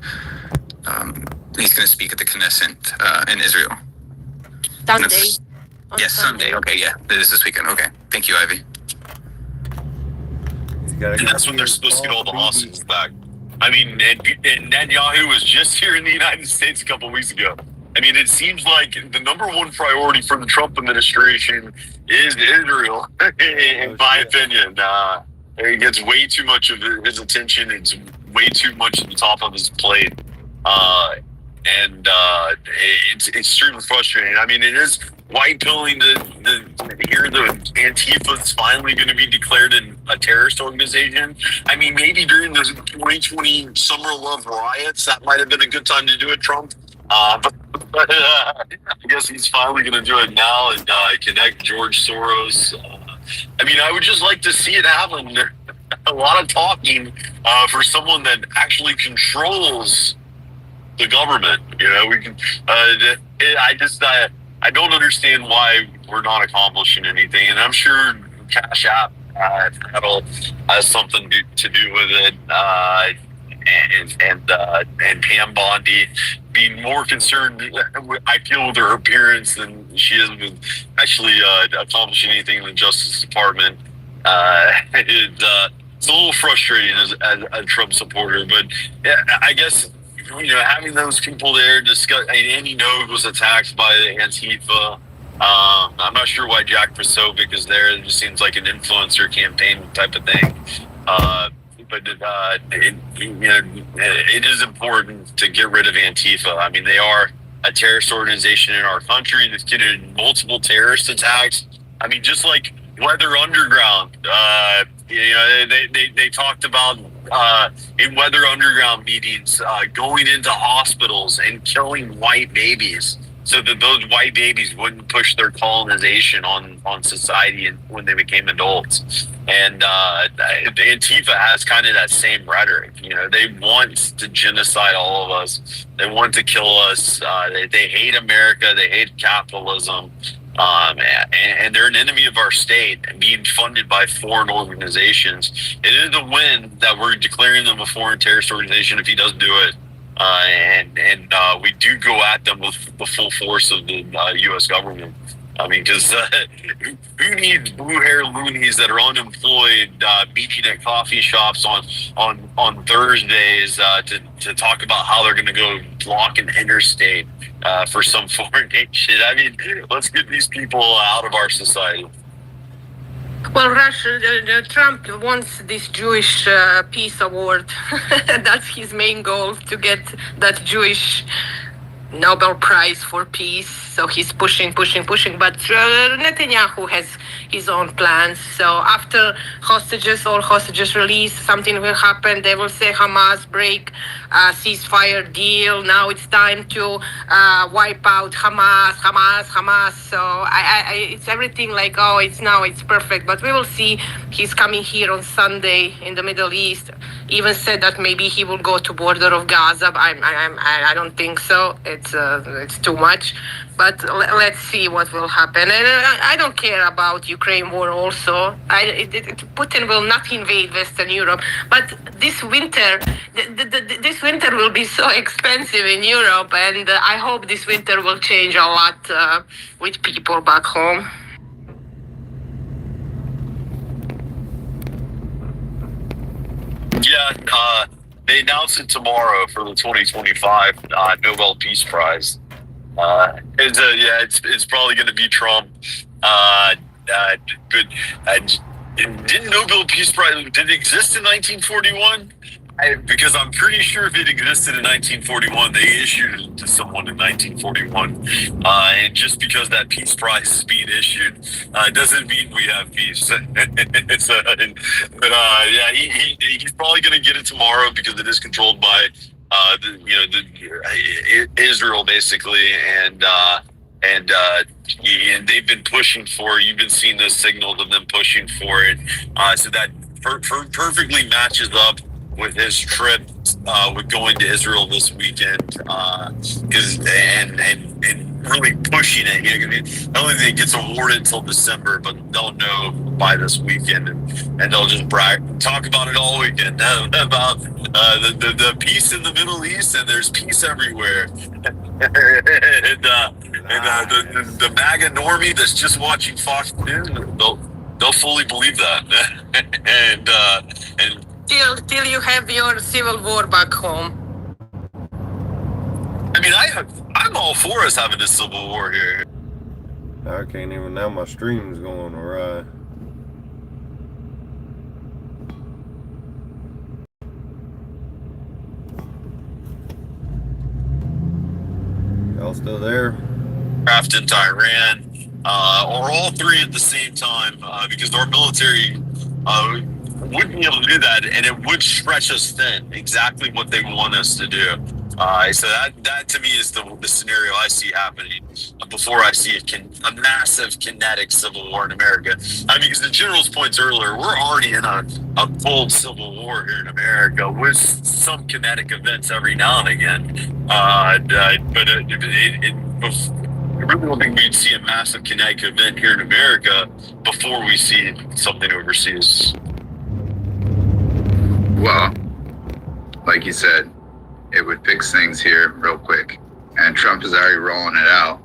he's going to speak at the Knesset in Israel. Sunday. Yes, Sunday. Okay, yeah, it is this weekend. Okay, thank you, Ivy. And that's when they're supposed to get all the hostages back. I mean, and Netanyahu was just here in the United States a couple of weeks ago. I mean, it seems like the number one priority for the Trump administration is Israel, in my opinion. It gets way too much of his attention. It's way too much at the top of his plate. And it's extremely frustrating. I mean, it is white-pilling to hear the Antifa's finally going to be declared a terrorist organization. I mean, maybe during the 2020 Summer of Love riots, that might have been a good time to do it, Trump. But I guess he's finally going to do it now and connect George Soros. I mean, I would just like to see it happen. A lot of talking for someone that actually controls the government. You know, we can. I don't understand why we're not accomplishing anything, and I'm sure Cash App has something to do with it. And Pam Bondi being more concerned, I feel, with her appearance than she is with actually accomplishing anything in the Justice Department. It's a little frustrating as a Trump supporter, but I guess, you know, having those people there discuss. Andy Nog was attacked by Antifa. I'm not sure why Jack Posobiec is there. It just seems like an influencer campaign type of thing. But it is important to get rid of Antifa. I mean, they are a terrorist organization in our country that's committed multiple terrorist attacks. I mean, just like Weather Underground. They talked about in Weather Underground meetings going into hospitals and killing white babies so that those white babies wouldn't push their colonization on society when they became adults. And Antifa has kind of that same rhetoric. You know, they want to genocide all of us. They want to kill us. They hate America. They hate capitalism. And they're an enemy of our state and being funded by foreign organizations. It is a win that we're declaring them a foreign terrorist organization if he does do it. And we do go at them with the full force of the U.S. government. I mean, because who needs blue-haired loonies that are unemployed meeting at coffee shops on Thursdays to talk about how they're going to go block an interstate for some foreign nation? I mean, let's get these people out of our society. Well, Trump wants this Jewish Peace Award. That's his main goal, to get that Jewish Nobel Prize for Peace. So he's pushing. But Netanyahu has his own plans. So after all hostages release, something will happen. They will say Hamas break ceasefire deal. Now it's time to wipe out Hamas. So it's everything like, oh, it's perfect. But we will see. He's coming here on Sunday in the Middle East. Even said that maybe he will go to border of Gaza. I don't think so. It's too much. But let's see what will happen. And I don't care about Ukraine war also. Putin will not invade Western Europe. But this winter, this winter will be so expensive in Europe. And I hope this winter will change a lot with people back home. Yeah, they announce it tomorrow for the 2025 Nobel Peace Prize. It's probably going to be Trump. But didn't Nobel Peace Prize did it exist in 1941? Because I'm pretty sure if it existed in 1941, they issued it to someone in 1941. And just because that Peace Prize is being issued doesn't mean we have peace. He's probably going to get it tomorrow because it is controlled by Israel basically, and they've been pushing for. You've been seeing those signals of them pushing for it. So that perfectly matches up with his trip with going to Israel this weekend, and really pushing it. I don't think it gets awarded until December, but they'll know by this weekend, and they'll just talk about it all weekend about the peace in the Middle East, and there's peace everywhere. The MAGA normie that's just watching Fox News, they'll fully believe that, and till you have your civil war back home. I mean, I'm all for us having a civil war here. I can't even, now my stream's going awry. Y'all still there? Craft into Iran, or all three at the same time, because our military wouldn't be able to do that, and it would stretch us thin. Exactly what they want us to do. So that to me is the scenario I see happening before I see a massive kinetic civil war in America. I mean, because the general's points earlier, we're already in a cold civil war here in America with some kinetic events every now and again. I really don't think we'd see a massive kinetic event here in America before we see something overseas. Well, like you said, it would fix things here real quick. And Trump is already rolling it out.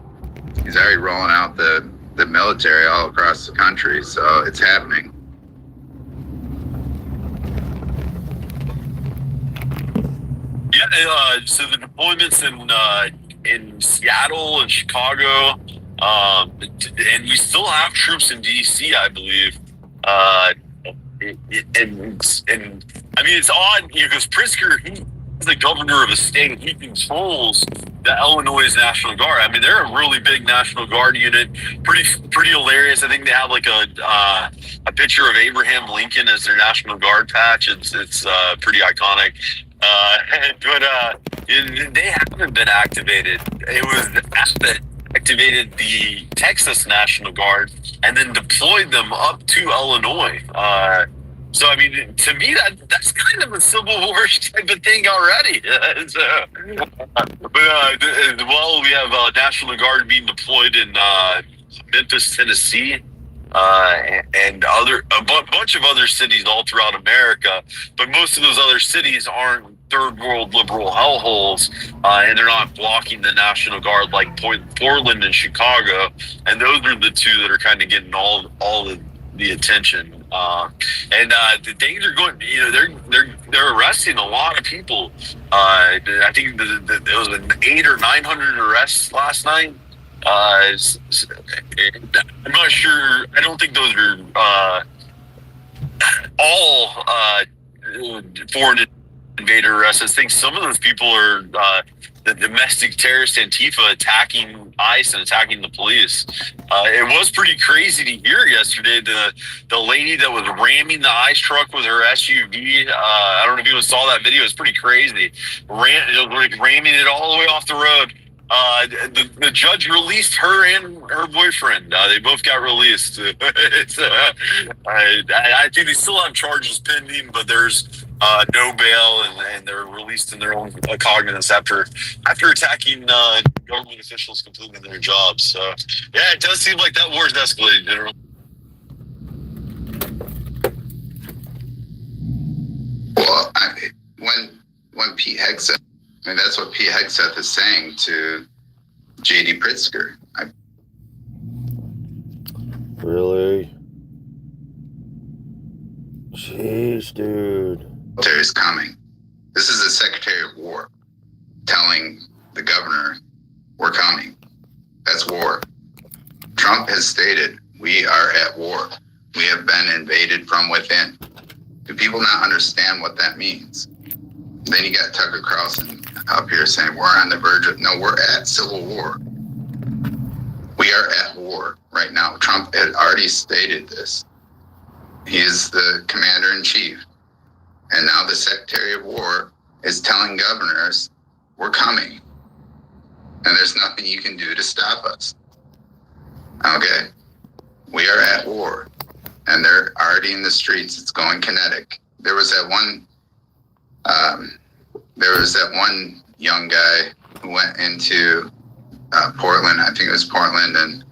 He's already rolling out the military all across the country, so it's happening. Yeah, so the deployments in Seattle and Chicago, and we still have troops in DC, I believe. And I mean, it's odd because Pritzker, he's the governor of a state. He controls the Illinois National Guard. I mean, they're a really big National Guard unit. Pretty hilarious. I think they have like a picture of Abraham Lincoln as their National Guard patch. It's pretty iconic. But they haven't been activated. It was that activated the Texas National Guard and then deployed them up to Illinois. So, I mean, to me, that's kind of a Civil War type of thing already. Well, we have National Guard being deployed in Memphis, Tennessee, and a bunch of other cities all throughout America. But most of those other cities aren't third world liberal hellholes, and they're not blocking the National Guard like Portland and Chicago. And those are the two that are kind of getting all the attention. And the things are going. They're arresting a lot of people. I think it was an 800 or 900 arrests last night. I'm not sure. I don't think those are all foreign invader arrests. I think some of those people are the domestic terrorist Antifa attacking ICE and attacking the police. It was pretty crazy to hear yesterday. The lady that was ramming the ICE truck with her SUV. I don't know if you saw that video. It's pretty crazy. Ramming it all the way off the road. The judge released her and her boyfriend. They both got released. I think they still have charges pending, but there's no bail, and they're released in their own cognizance after attacking government officials completing their jobs. So yeah, it does seem like that war's escalated, General. Well, when Pete Hegseth, I mean, that's what Pete Hegseth is saying to J.D. Pritzker. Really? Jeez, dude. military is coming. This is the Secretary of War telling the governor, we're coming. That's war. Trump has stated, we are at war. We have been invaded from within. Do people not understand what that means? Then you got Tucker Carlson up here saying, we're on the verge of, no, we're at civil war. We are at war right now. Trump had already stated this. He is the commander-in-chief. And now the Secretary of War is telling governors, we're coming. And there's nothing you can do to stop us. Okay? We are at war. And they're already in the streets. It's going kinetic. There was that one young guy who went into Portland. I think it was Portland, and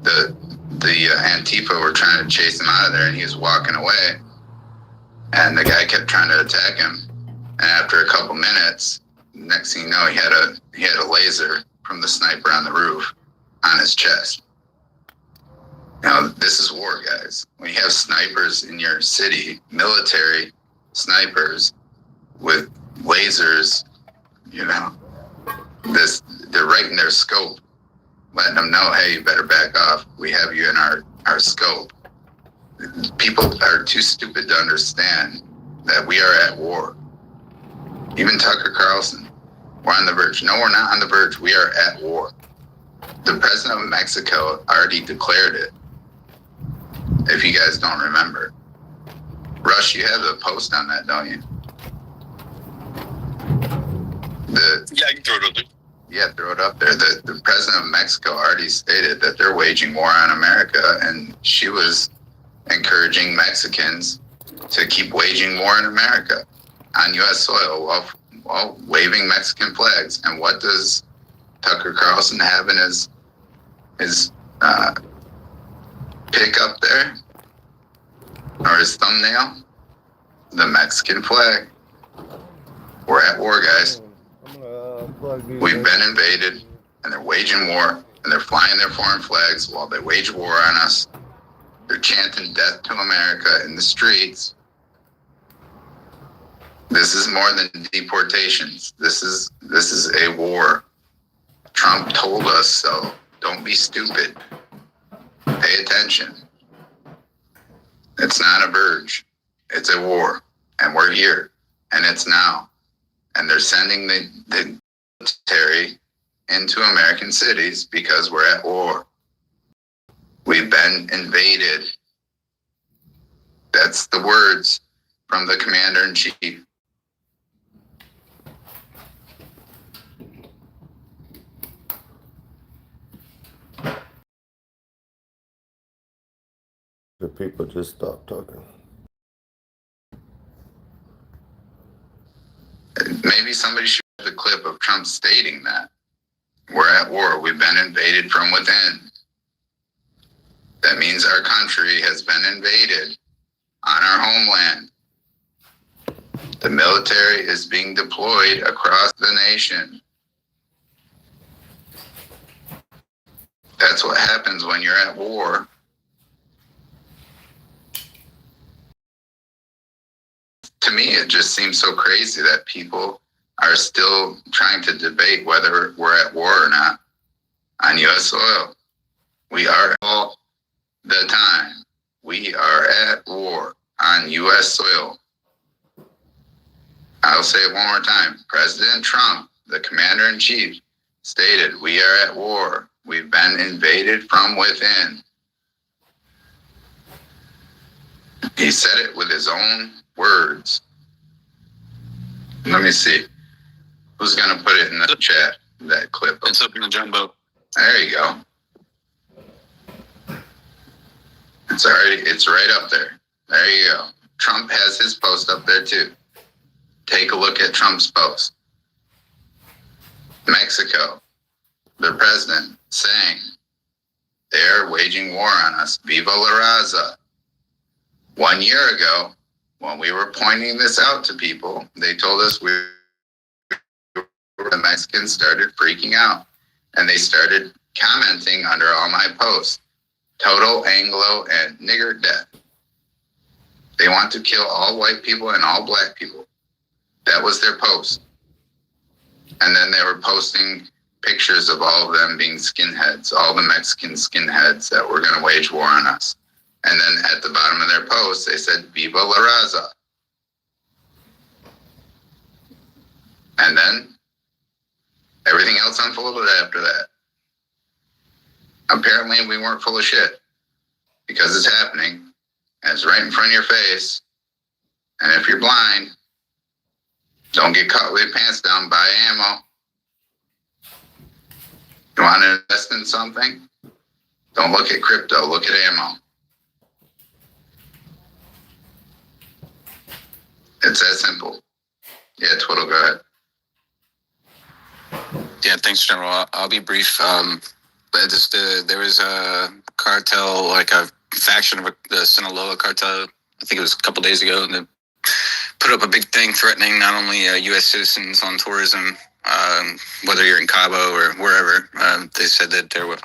the Antifa were trying to chase him out of there, and he was walking away. And the guy kept trying to attack him. And after a couple minutes, next thing you know, he had a laser from the sniper on the roof on his chest. Now, this is war, guys. When you have snipers in your city, military snipers with lasers, you know, they're right in their scope, letting them know, hey, you better back off. We have you in our scope. People are too stupid to understand that we are at war. Even Tucker Carlson, we're on the verge. No, we're not on the verge. We are at war. The president of Mexico already declared it, if you guys don't remember. Rush, you have a post on that, don't you? Yeah, I can throw it up there. Yeah, throw it up there. The president of Mexico already stated that they're waging war on America, and she was encouraging Mexicans to keep waging war in America on U.S. soil while waving Mexican flags. And what does Tucker Carlson have in his pick up there, or his thumbnail? The Mexican flag. We're at war, guys. We've been invaded, and they're waging war, and they're flying their foreign flags while they wage war on us. They're chanting death to America in the streets. This is more than deportations. This is a war. Trump told us so. Don't be stupid. Pay attention. It's not a verge. It's a war. And we're here. And it's now. And they're sending the military into American cities because we're at war. We've been invaded. That's the words from the commander-in-chief. The people just stop talking. Maybe somebody should have the clip of Trump stating that. We're at war. We've been invaded from within. That means our country has been invaded on our homeland. The military is being deployed across the nation. That's what happens when you're at war. To me, it just seems so crazy that people are still trying to debate whether we're at war or not on U.S. soil. We are all the time. We are at war on U.S. soil. I'll say it one more time. President Trump, the commander-in-chief, stated, we are at war. We've been invaded from within. He said it with his own words. Let me see. Who's going to put it in the chat, that clip? It's up in the jumbo. There you go. It's right up there. There you go. Trump has his post up there too. Take a look at Trump's post. Mexico, their president, saying they're waging war on us. Viva la Raza. 1 year ago, when we were pointing this out to people, they told us the Mexicans started freaking out, and they started commenting under all my posts. Total Anglo and nigger death. They want to kill all white people and all black people. That was their post. And then they were posting pictures of all of them being skinheads, all the Mexican skinheads that were going to wage war on us. And then at the bottom of their post, they said, Viva la Raza. And then everything else unfolded after that. Apparently, we weren't full of shit because it's happening. And it's right in front of your face. And if you're blind, don't get caught with your pants down, buy ammo. You want to invest in something? Don't look at crypto, look at ammo. It's that simple. Yeah, Twiddle, go ahead. Yeah, thanks, General. I'll be brief. But there was a cartel, like a faction of the Sinaloa cartel, I think it was a couple days ago, and they put up a big thing threatening not only U.S. citizens on tourism, whether you're in Cabo or wherever. They said that there were,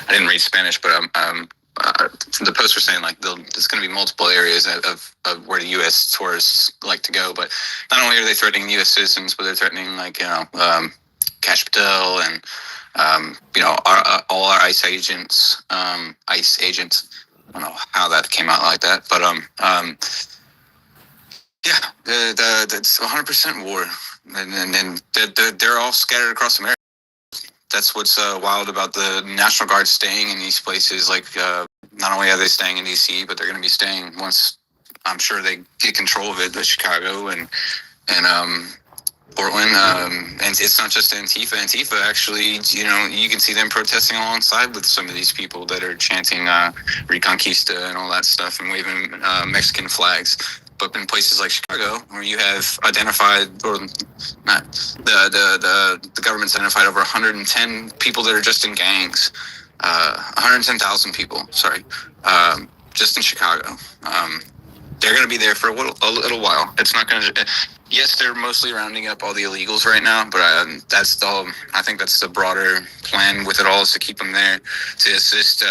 I didn't read Spanish, but the posts were saying like there's going to be multiple areas of where the U.S. tourists like to go. But not only are they threatening U.S. citizens, but they're threatening Cash Patel and all our ICE agents. I don't know how that came out like that, but that's 100% war, and they're all scattered across America. That's what's wild about the National Guard staying in these places. Like, not only are they staying in DC, but they're going to be staying once I'm sure they get control of it. Chicago and Portland, and it's not just Antifa. Antifa actually, you can see them protesting alongside with some of these people that are chanting Reconquista and all that stuff and waving Mexican flags. But in places like Chicago, where you have identified, or not, the government's identified over 110 people that are just in gangs, 110,000 people, sorry, just in Chicago. They're going to be there for a little while. It's not going to. Yes, they're mostly rounding up all the illegals right now, but I think that's the broader plan with it all, is to keep them there to assist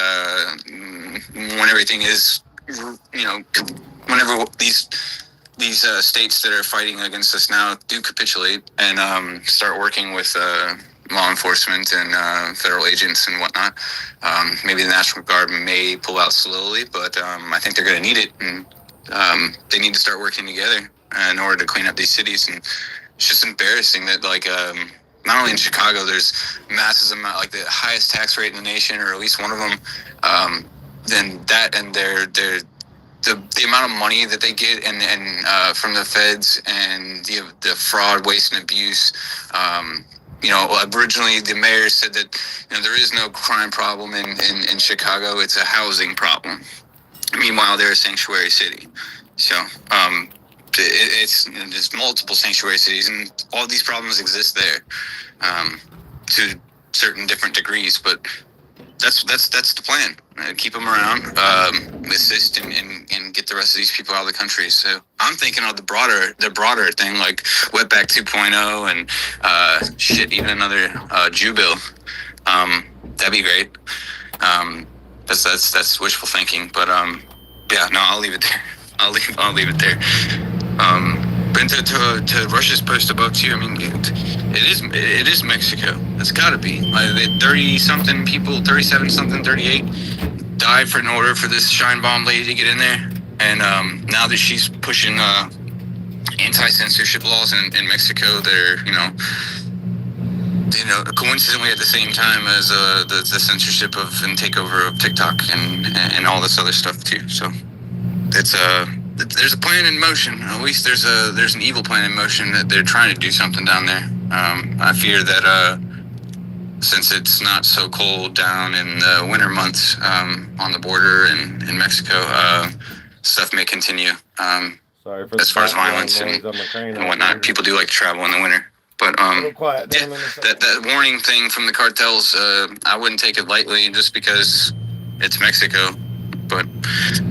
when everything is, whenever these states that are fighting against us now do capitulate and start working with law enforcement and federal agents and whatnot. Maybe the National Guard may pull out slowly, but I think they're going to need it, and they need to start working together in order to clean up these cities. And it's just embarrassing that not only in Chicago, there's massive amount, like the highest tax rate in the nation, or at least one of them. Then that, and the amount of money that they get and from the feds, and the fraud, waste, and abuse. Originally the mayor said that there is no crime problem in Chicago. It's a housing problem. Meanwhile, they're a sanctuary city. So there's multiple sanctuary cities, and all these problems exist there to certain different degrees. But that's the plan. Keep them around, assist, and get the rest of these people out of the country. So I'm thinking of the broader thing, like Wetback 2.0 and even another Jew bill. That'd be great. That's wishful thinking, but I'll leave it there. I'll leave it there. But to Russia's post above too, I mean, it is Mexico. It's got to be. 30-something people, 37-something, 38 died in order for this Shine Bomb lady to get in there. And now that she's pushing anti-censorship laws in Mexico, they're coincidentally at the same time as the censorship and takeover of TikTok and all this other stuff too. So it's there's a plan in motion. At least there's an evil plan in motion that they're trying to do something down there. I fear that since it's not so cold down in the winter months on the border in Mexico, stuff may continue. Sorry for as far as violence and whatnot. People do like to travel in the winter. But that warning thing from the cartels, I wouldn't take it lightly just because it's Mexico. But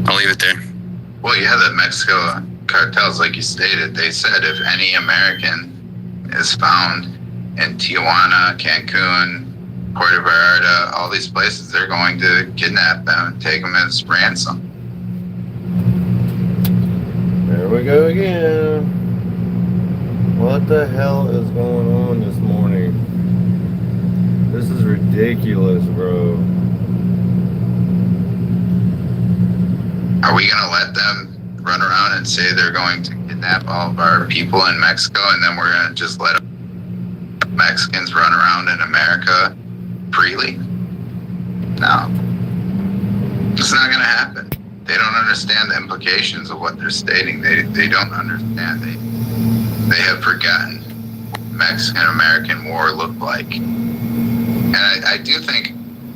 I'll leave it there. Well, yeah, the Mexico cartels, like you stated, they said if any American is found in Tijuana, Cancun, Puerto Vallarta, all these places, they're going to kidnap them and take them as ransom. Here we go again. What the hell is going on this morning? This is ridiculous, bro. Are we going to let them run around and say they're going to kidnap all of our people in Mexico, and then we're going to just let Mexicans run around in America freely? No. It's not going to happen. They don't understand the implications of what they're stating. They don't understand. They have forgotten Mexican-American war looked like. And I do think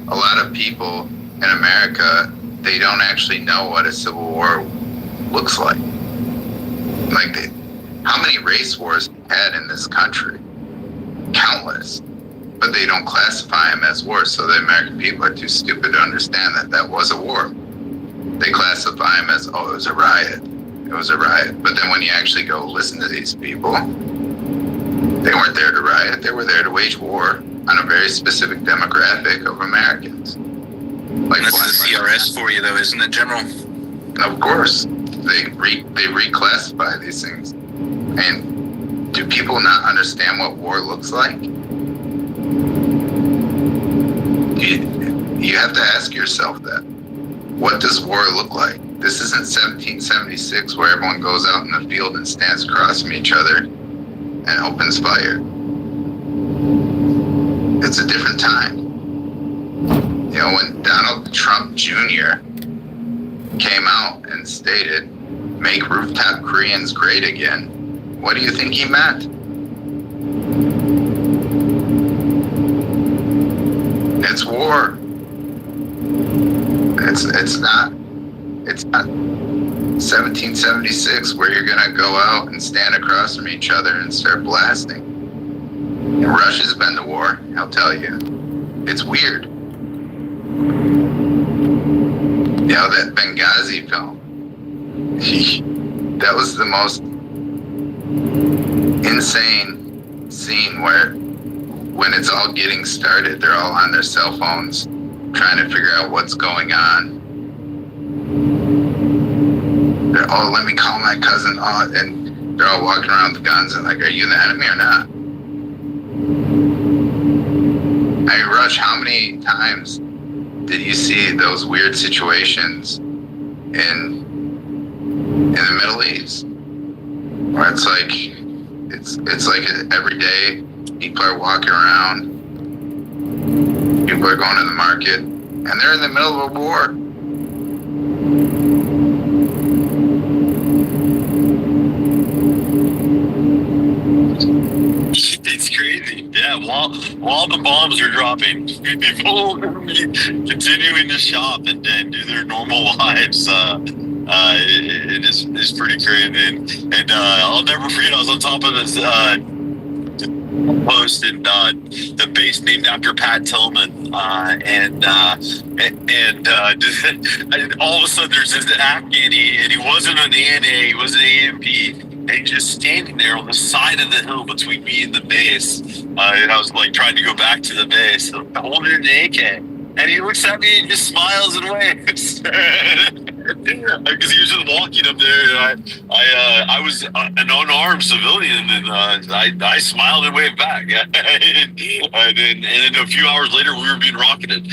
a lot of people in America, they don't actually know what a civil war looks like. Like, how many race wars we had in this country? Countless. But they don't classify them as wars, so the American people are too stupid to understand that that was a war. They classify them as, oh, it was a riot. It was a riot. But then when you actually go listen to these people, they weren't there to riot. They were there to wage war on a very specific demographic of Americans. Like, that's the CRS for you, though, isn't it, General? Of course. They reclassify these things. And do people not understand what war looks like? You have to ask yourself that. What does war look like? This isn't 1776 where everyone goes out in the field and stands across from each other and opens fire. It's a different time. You know, when Donald Trump Jr. came out and stated, "Make rooftop Koreans great again," what do you think he meant? It's war. It's not 1776 where you're gonna go out and stand across from each other and start blasting. And Russia's been to war, I'll tell you. It's weird. You know, that Benghazi film, that was the most insane scene where when it's all getting started, they're all on their cell phones trying to figure out what's going on. They're, oh, let me call my cousin. Oh, and they're all walking around with guns and like, are you the enemy or not? I mean, Rush, how many times did you see those weird situations in the Middle East? Where it's like every day people are walking around, people are going to the market, and they're in the middle of a war. It's crazy. Yeah, while the bombs are dropping, people continuing to shop and do their normal lives. It is pretty crazy. And I'll never forget, I was on top of this post in the base named after Pat Tillman, and all of a sudden there's this Afghan, and he wasn't an ANA, he was an AMP, and he's just standing there on the side of the hill between me and the base, and I was like trying to go back to the base, holding an AK, and he looks at me and just smiles and waves. Because he was just walking up there, and I was an unarmed civilian, and I smiled and waved back. And then a few hours later, we were being rocketed.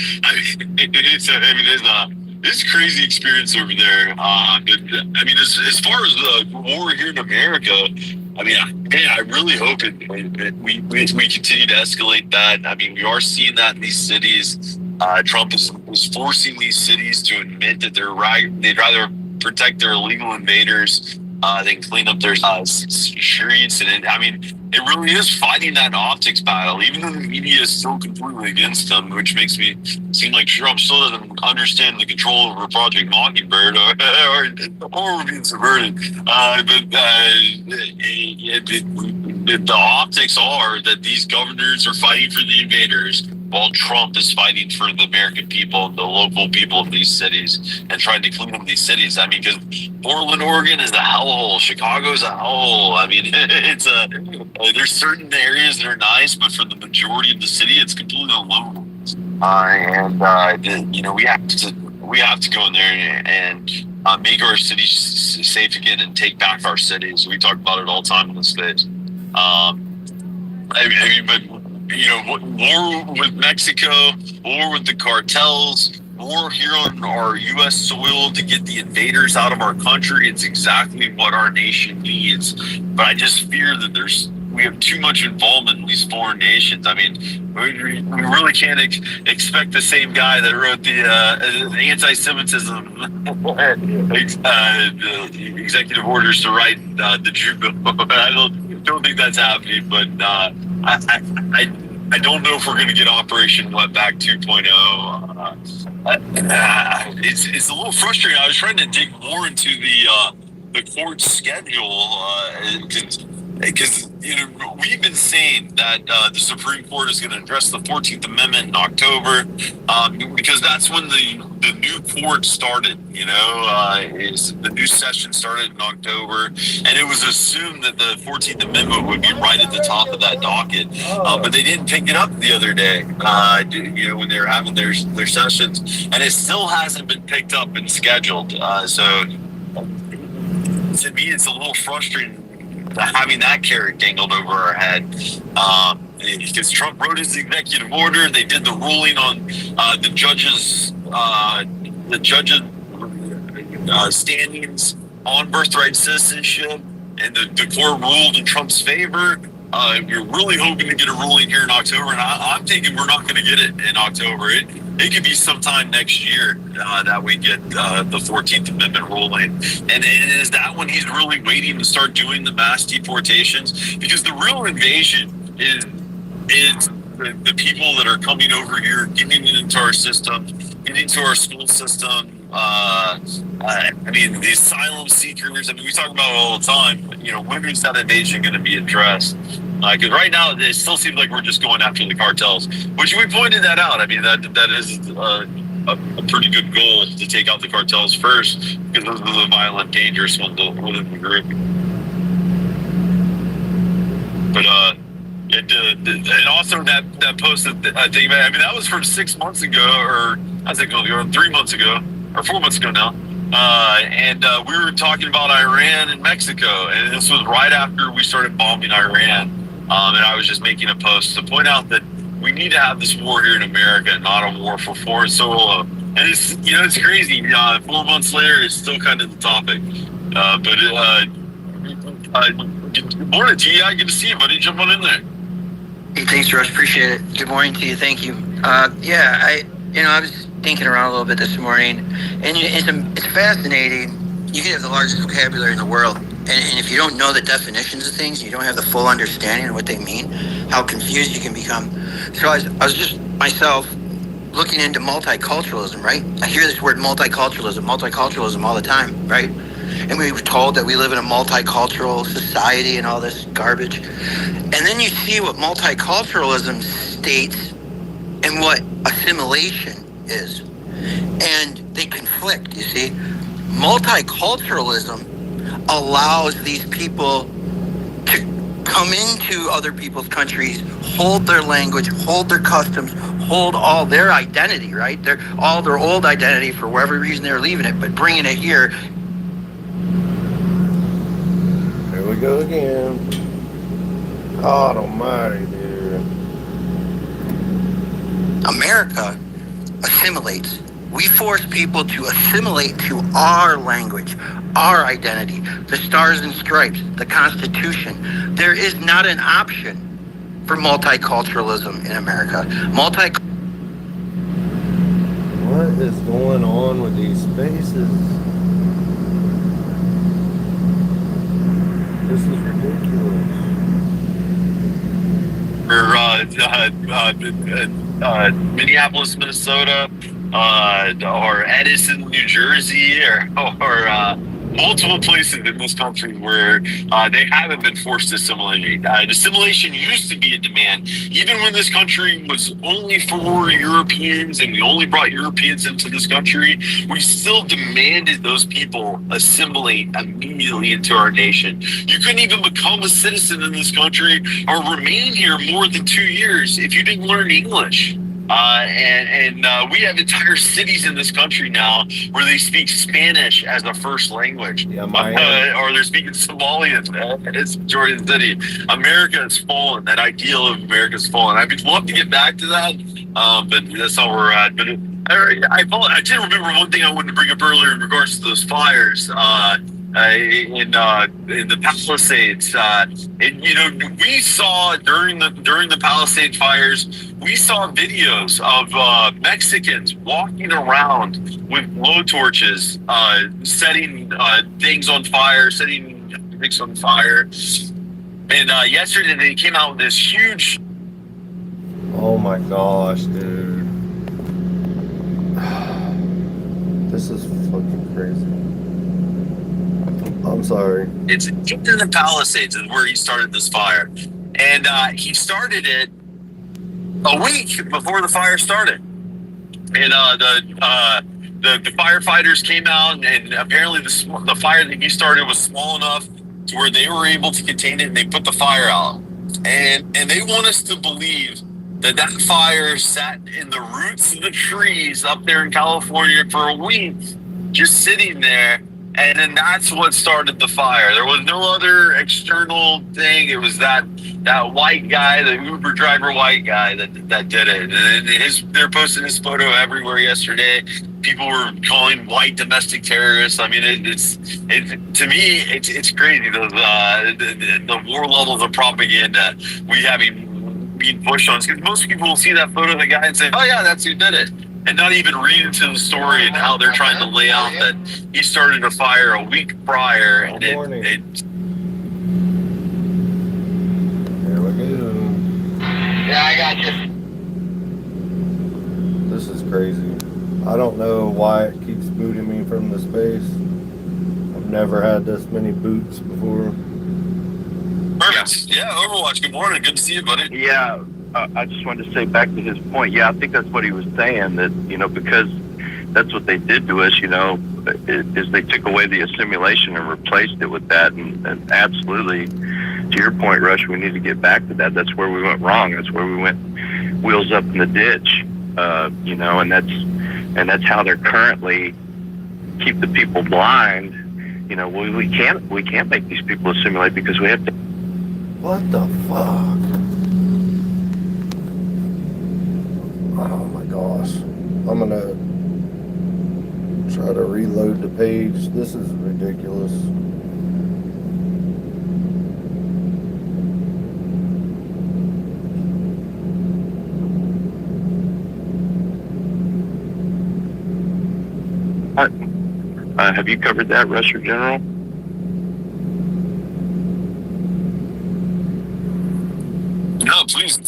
It's a crazy experience over there. I mean, as far as the war here in America, I mean, I really hope we continue to escalate that. I mean, we are seeing that in these cities. Trump is forcing these cities to admit that they'd rather protect their illegal invaders than clean up their streets. And I mean, it really is fighting that optics battle, even though the media is still completely against them, which makes me seem like Trump still doesn't understand the control over Project Mockingbird or we're being subverted. The optics are that these governors are fighting for the invaders, while Trump is fighting for the American people, the local people of these cities, and trying to clean up these cities. I mean, because Portland, Oregon is a hellhole. Chicago's a hellhole. I mean, there's certain areas that are nice, but for the majority of the city, it's completely alone. We have to go in there and make our cities safe again and take back our cities. We talk about it all the time in this space. But war with Mexico, war with the cartels, war here on our U.S. soil to get the invaders out of our country. It's exactly what our nation needs. But I just fear that we have too much involvement in these foreign nations. I mean, we really can't expect the same guy that wrote the anti-Semitism the executive orders to write the Jew bill. I don't think that's happening, but I don't know if we're going to get Operation Wetback 2.0. It's a little frustrating. I was trying to dig more into the court schedule because we've been saying that the Supreme Court is going to address the 14th Amendment in October because that's when the new court started. The new session started in October, and it was assumed that the 14th Amendment would be right at the top of that docket, but they didn't pick it up the other day. When they were having their sessions, and it still hasn't been picked up and scheduled. So to me, it's a little frustrating having that carrot dangled over our head. Because Trump wrote his executive order, they did the ruling on the judges' standings on birthright citizenship, and the court ruled in Trump's favor. We're really hoping to get a ruling here in October, and I'm thinking we're not going to get it in October. It could be sometime next year that we get the 14th Amendment ruling. And is that when he's really waiting to start doing the mass deportations? Because the real invasion is the people that are coming over here, getting into our system, getting into our school system. The asylum seekers. We talk about it all the time. When is that invasion going to be addressed? Because right now it still seems like we're just going after the cartels, which we pointed that out. That is a pretty good goal to take out the cartels first, because those are the violent, dangerous ones within the group. But and also that post thing. That was from 6 months ago, or I think 3 months ago, or 4 months ago now. And we were talking about Iran and Mexico, and this was right after we started bombing Iran. And I was just making a post to point out that we need to have this war here in America, and not a war for foreign soil. And it's crazy. 4 months later, it's still kind of the topic. Good morning, T.I. Good to see you, buddy. Jump on in there. Hey, thanks, Rush. Appreciate it. Good morning to you. Thank you. I was thinking around a little bit this morning, and it's fascinating. You can have the largest vocabulary in the world, and if you don't know the definitions of things, you don't have the full understanding of what they mean, how confused you can become. So I was just myself looking into multiculturalism, right? I hear this word multiculturalism all the time, right? And we were told that we live in a multicultural society and all this garbage. And then you see what multiculturalism states and what assimilation is. And they conflict, you see. Multiculturalism allows these people to come into other people's countries, hold their language, hold their customs, hold all their identity, right? All their old identity for whatever reason they're leaving it, but bringing it here. Here we go again. God almighty, dude. America assimilates. We force people to assimilate to our language, our identity, the stars and stripes, the Constitution. There is not an option for multiculturalism in America. What is going on with these spaces? This is ridiculous. Minneapolis, Minnesota, or Edison, New Jersey, or multiple places in this country where they haven't been forced to assimilate. Assimilation used to be a demand, even when this country was only for Europeans and we only brought Europeans into this country. We still demanded those people assimilate immediately into our nation. You couldn't even become a citizen in this country or remain here more than 2 years if you didn't learn English. And we have entire cities in this country now where they speak Spanish as a first language. Yeah, or they're speaking Somalian. It's majority of the city. America has fallen. That ideal of America's fallen. I'd love to get back to that, but that's all we're at. But I did remember one thing I wanted to bring up earlier in regards to those fires. In the Palisades, and we saw during the Palisade fires, we saw videos of Mexicans walking around with blowtorches, setting things on fire, setting things on fire. And yesterday they came out with this huge. Oh my gosh, dude! This is fucking crazy. I'm sorry. It's in the Palisades is where he started this fire. And he started it a week before the fire started. And the firefighters came out, and apparently the fire that he started was small enough to where they were able to contain it, and they put the fire out. And they want us to believe that fire sat in the roots of the trees up there in California for a week, just sitting there. And then that's what started the fire. There was no other external thing. It was that white guy, the Uber driver white guy that did it. And they're posting his photo everywhere yesterday. People were calling white domestic terrorists. I mean, to me, it's crazy. The war levels of propaganda being pushed on us. Because most people will see that photo of the guy and say, "Oh yeah, that's who did it," and not even read into the story and how they're trying to lay out that he started a fire a week prior. And Here we go. Yeah, I got you. This is crazy. I don't know why it keeps booting me from the space. I've never had this many boots before. Perfect. Yeah, Overwatch. Good morning. Good to see you, buddy. Yeah, I just wanted to say back to his point. Yeah, I think that's what he was saying, that, because that's what they did to us, is they took away the assimilation and replaced it with that. And absolutely, to your point, Rush, we need to get back to that. That's where we went wrong. That's where we went wheels up in the ditch, and that's how they're currently keep the people blind. We can't make these people assimilate because we have to. What the fuck? Oh my gosh. I'm gonna try to reload the page. This is ridiculous. Have you covered that, Rush or General? No, please.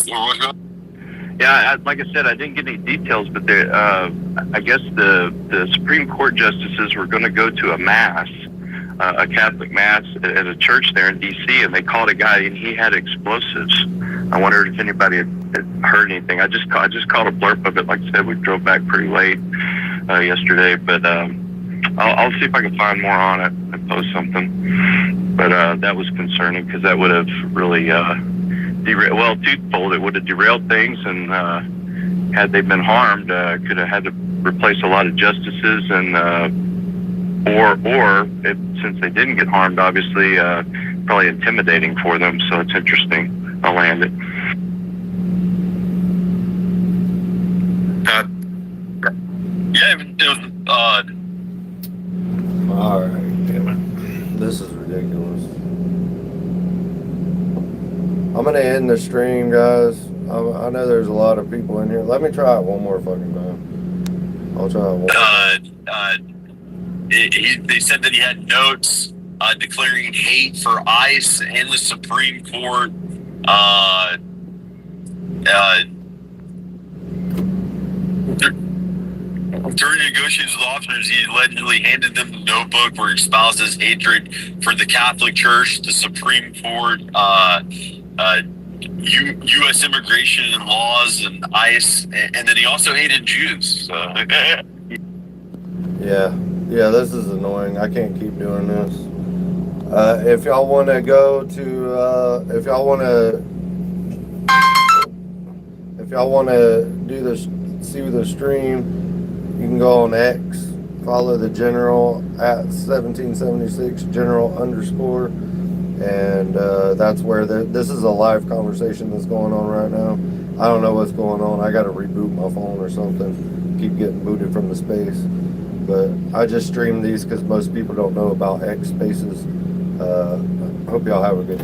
Yeah, like I said, I didn't get any details, but I guess the Supreme Court justices were going to go to a mass, a Catholic mass at a church there in D.C., and they called a guy, and he had explosives. I wondered if anybody had heard anything. I just caught a blurb of it. Like I said, we drove back pretty late yesterday, but I'll see if I can find more on it and post something. But that was concerning because that would have really twofold. It would have derailed things, and had they been harmed, could have had to replace a lot of justices, and since they didn't get harmed, obviously, probably intimidating for them. So it's interesting. I'll land it. Yeah, it was. All right, damn it. This is ridiculous. I'm gonna end the stream, guys. I know there's a lot of people in here. Let me try it one more fucking time. I'll try it one more. They said that he had notes declaring hate for ICE and the Supreme Court. During negotiations with officers, he allegedly handed them the notebook where he espoused his hatred for the Catholic Church, the Supreme Court, U.S. immigration and laws, and ICE, and then he also hated Jews. So. Yeah, this is annoying. I can't keep doing this. If y'all want to go to, if y'all want y'all want to do this, see the stream, you can go on X, follow the general at 1776 general _, and that's where this is a live conversation that's going on right now. I don't know what's going on. I got to reboot my phone or something. Keep getting booted from the space. But I just stream these because most people don't know about X Spaces. Hope y'all have a good day.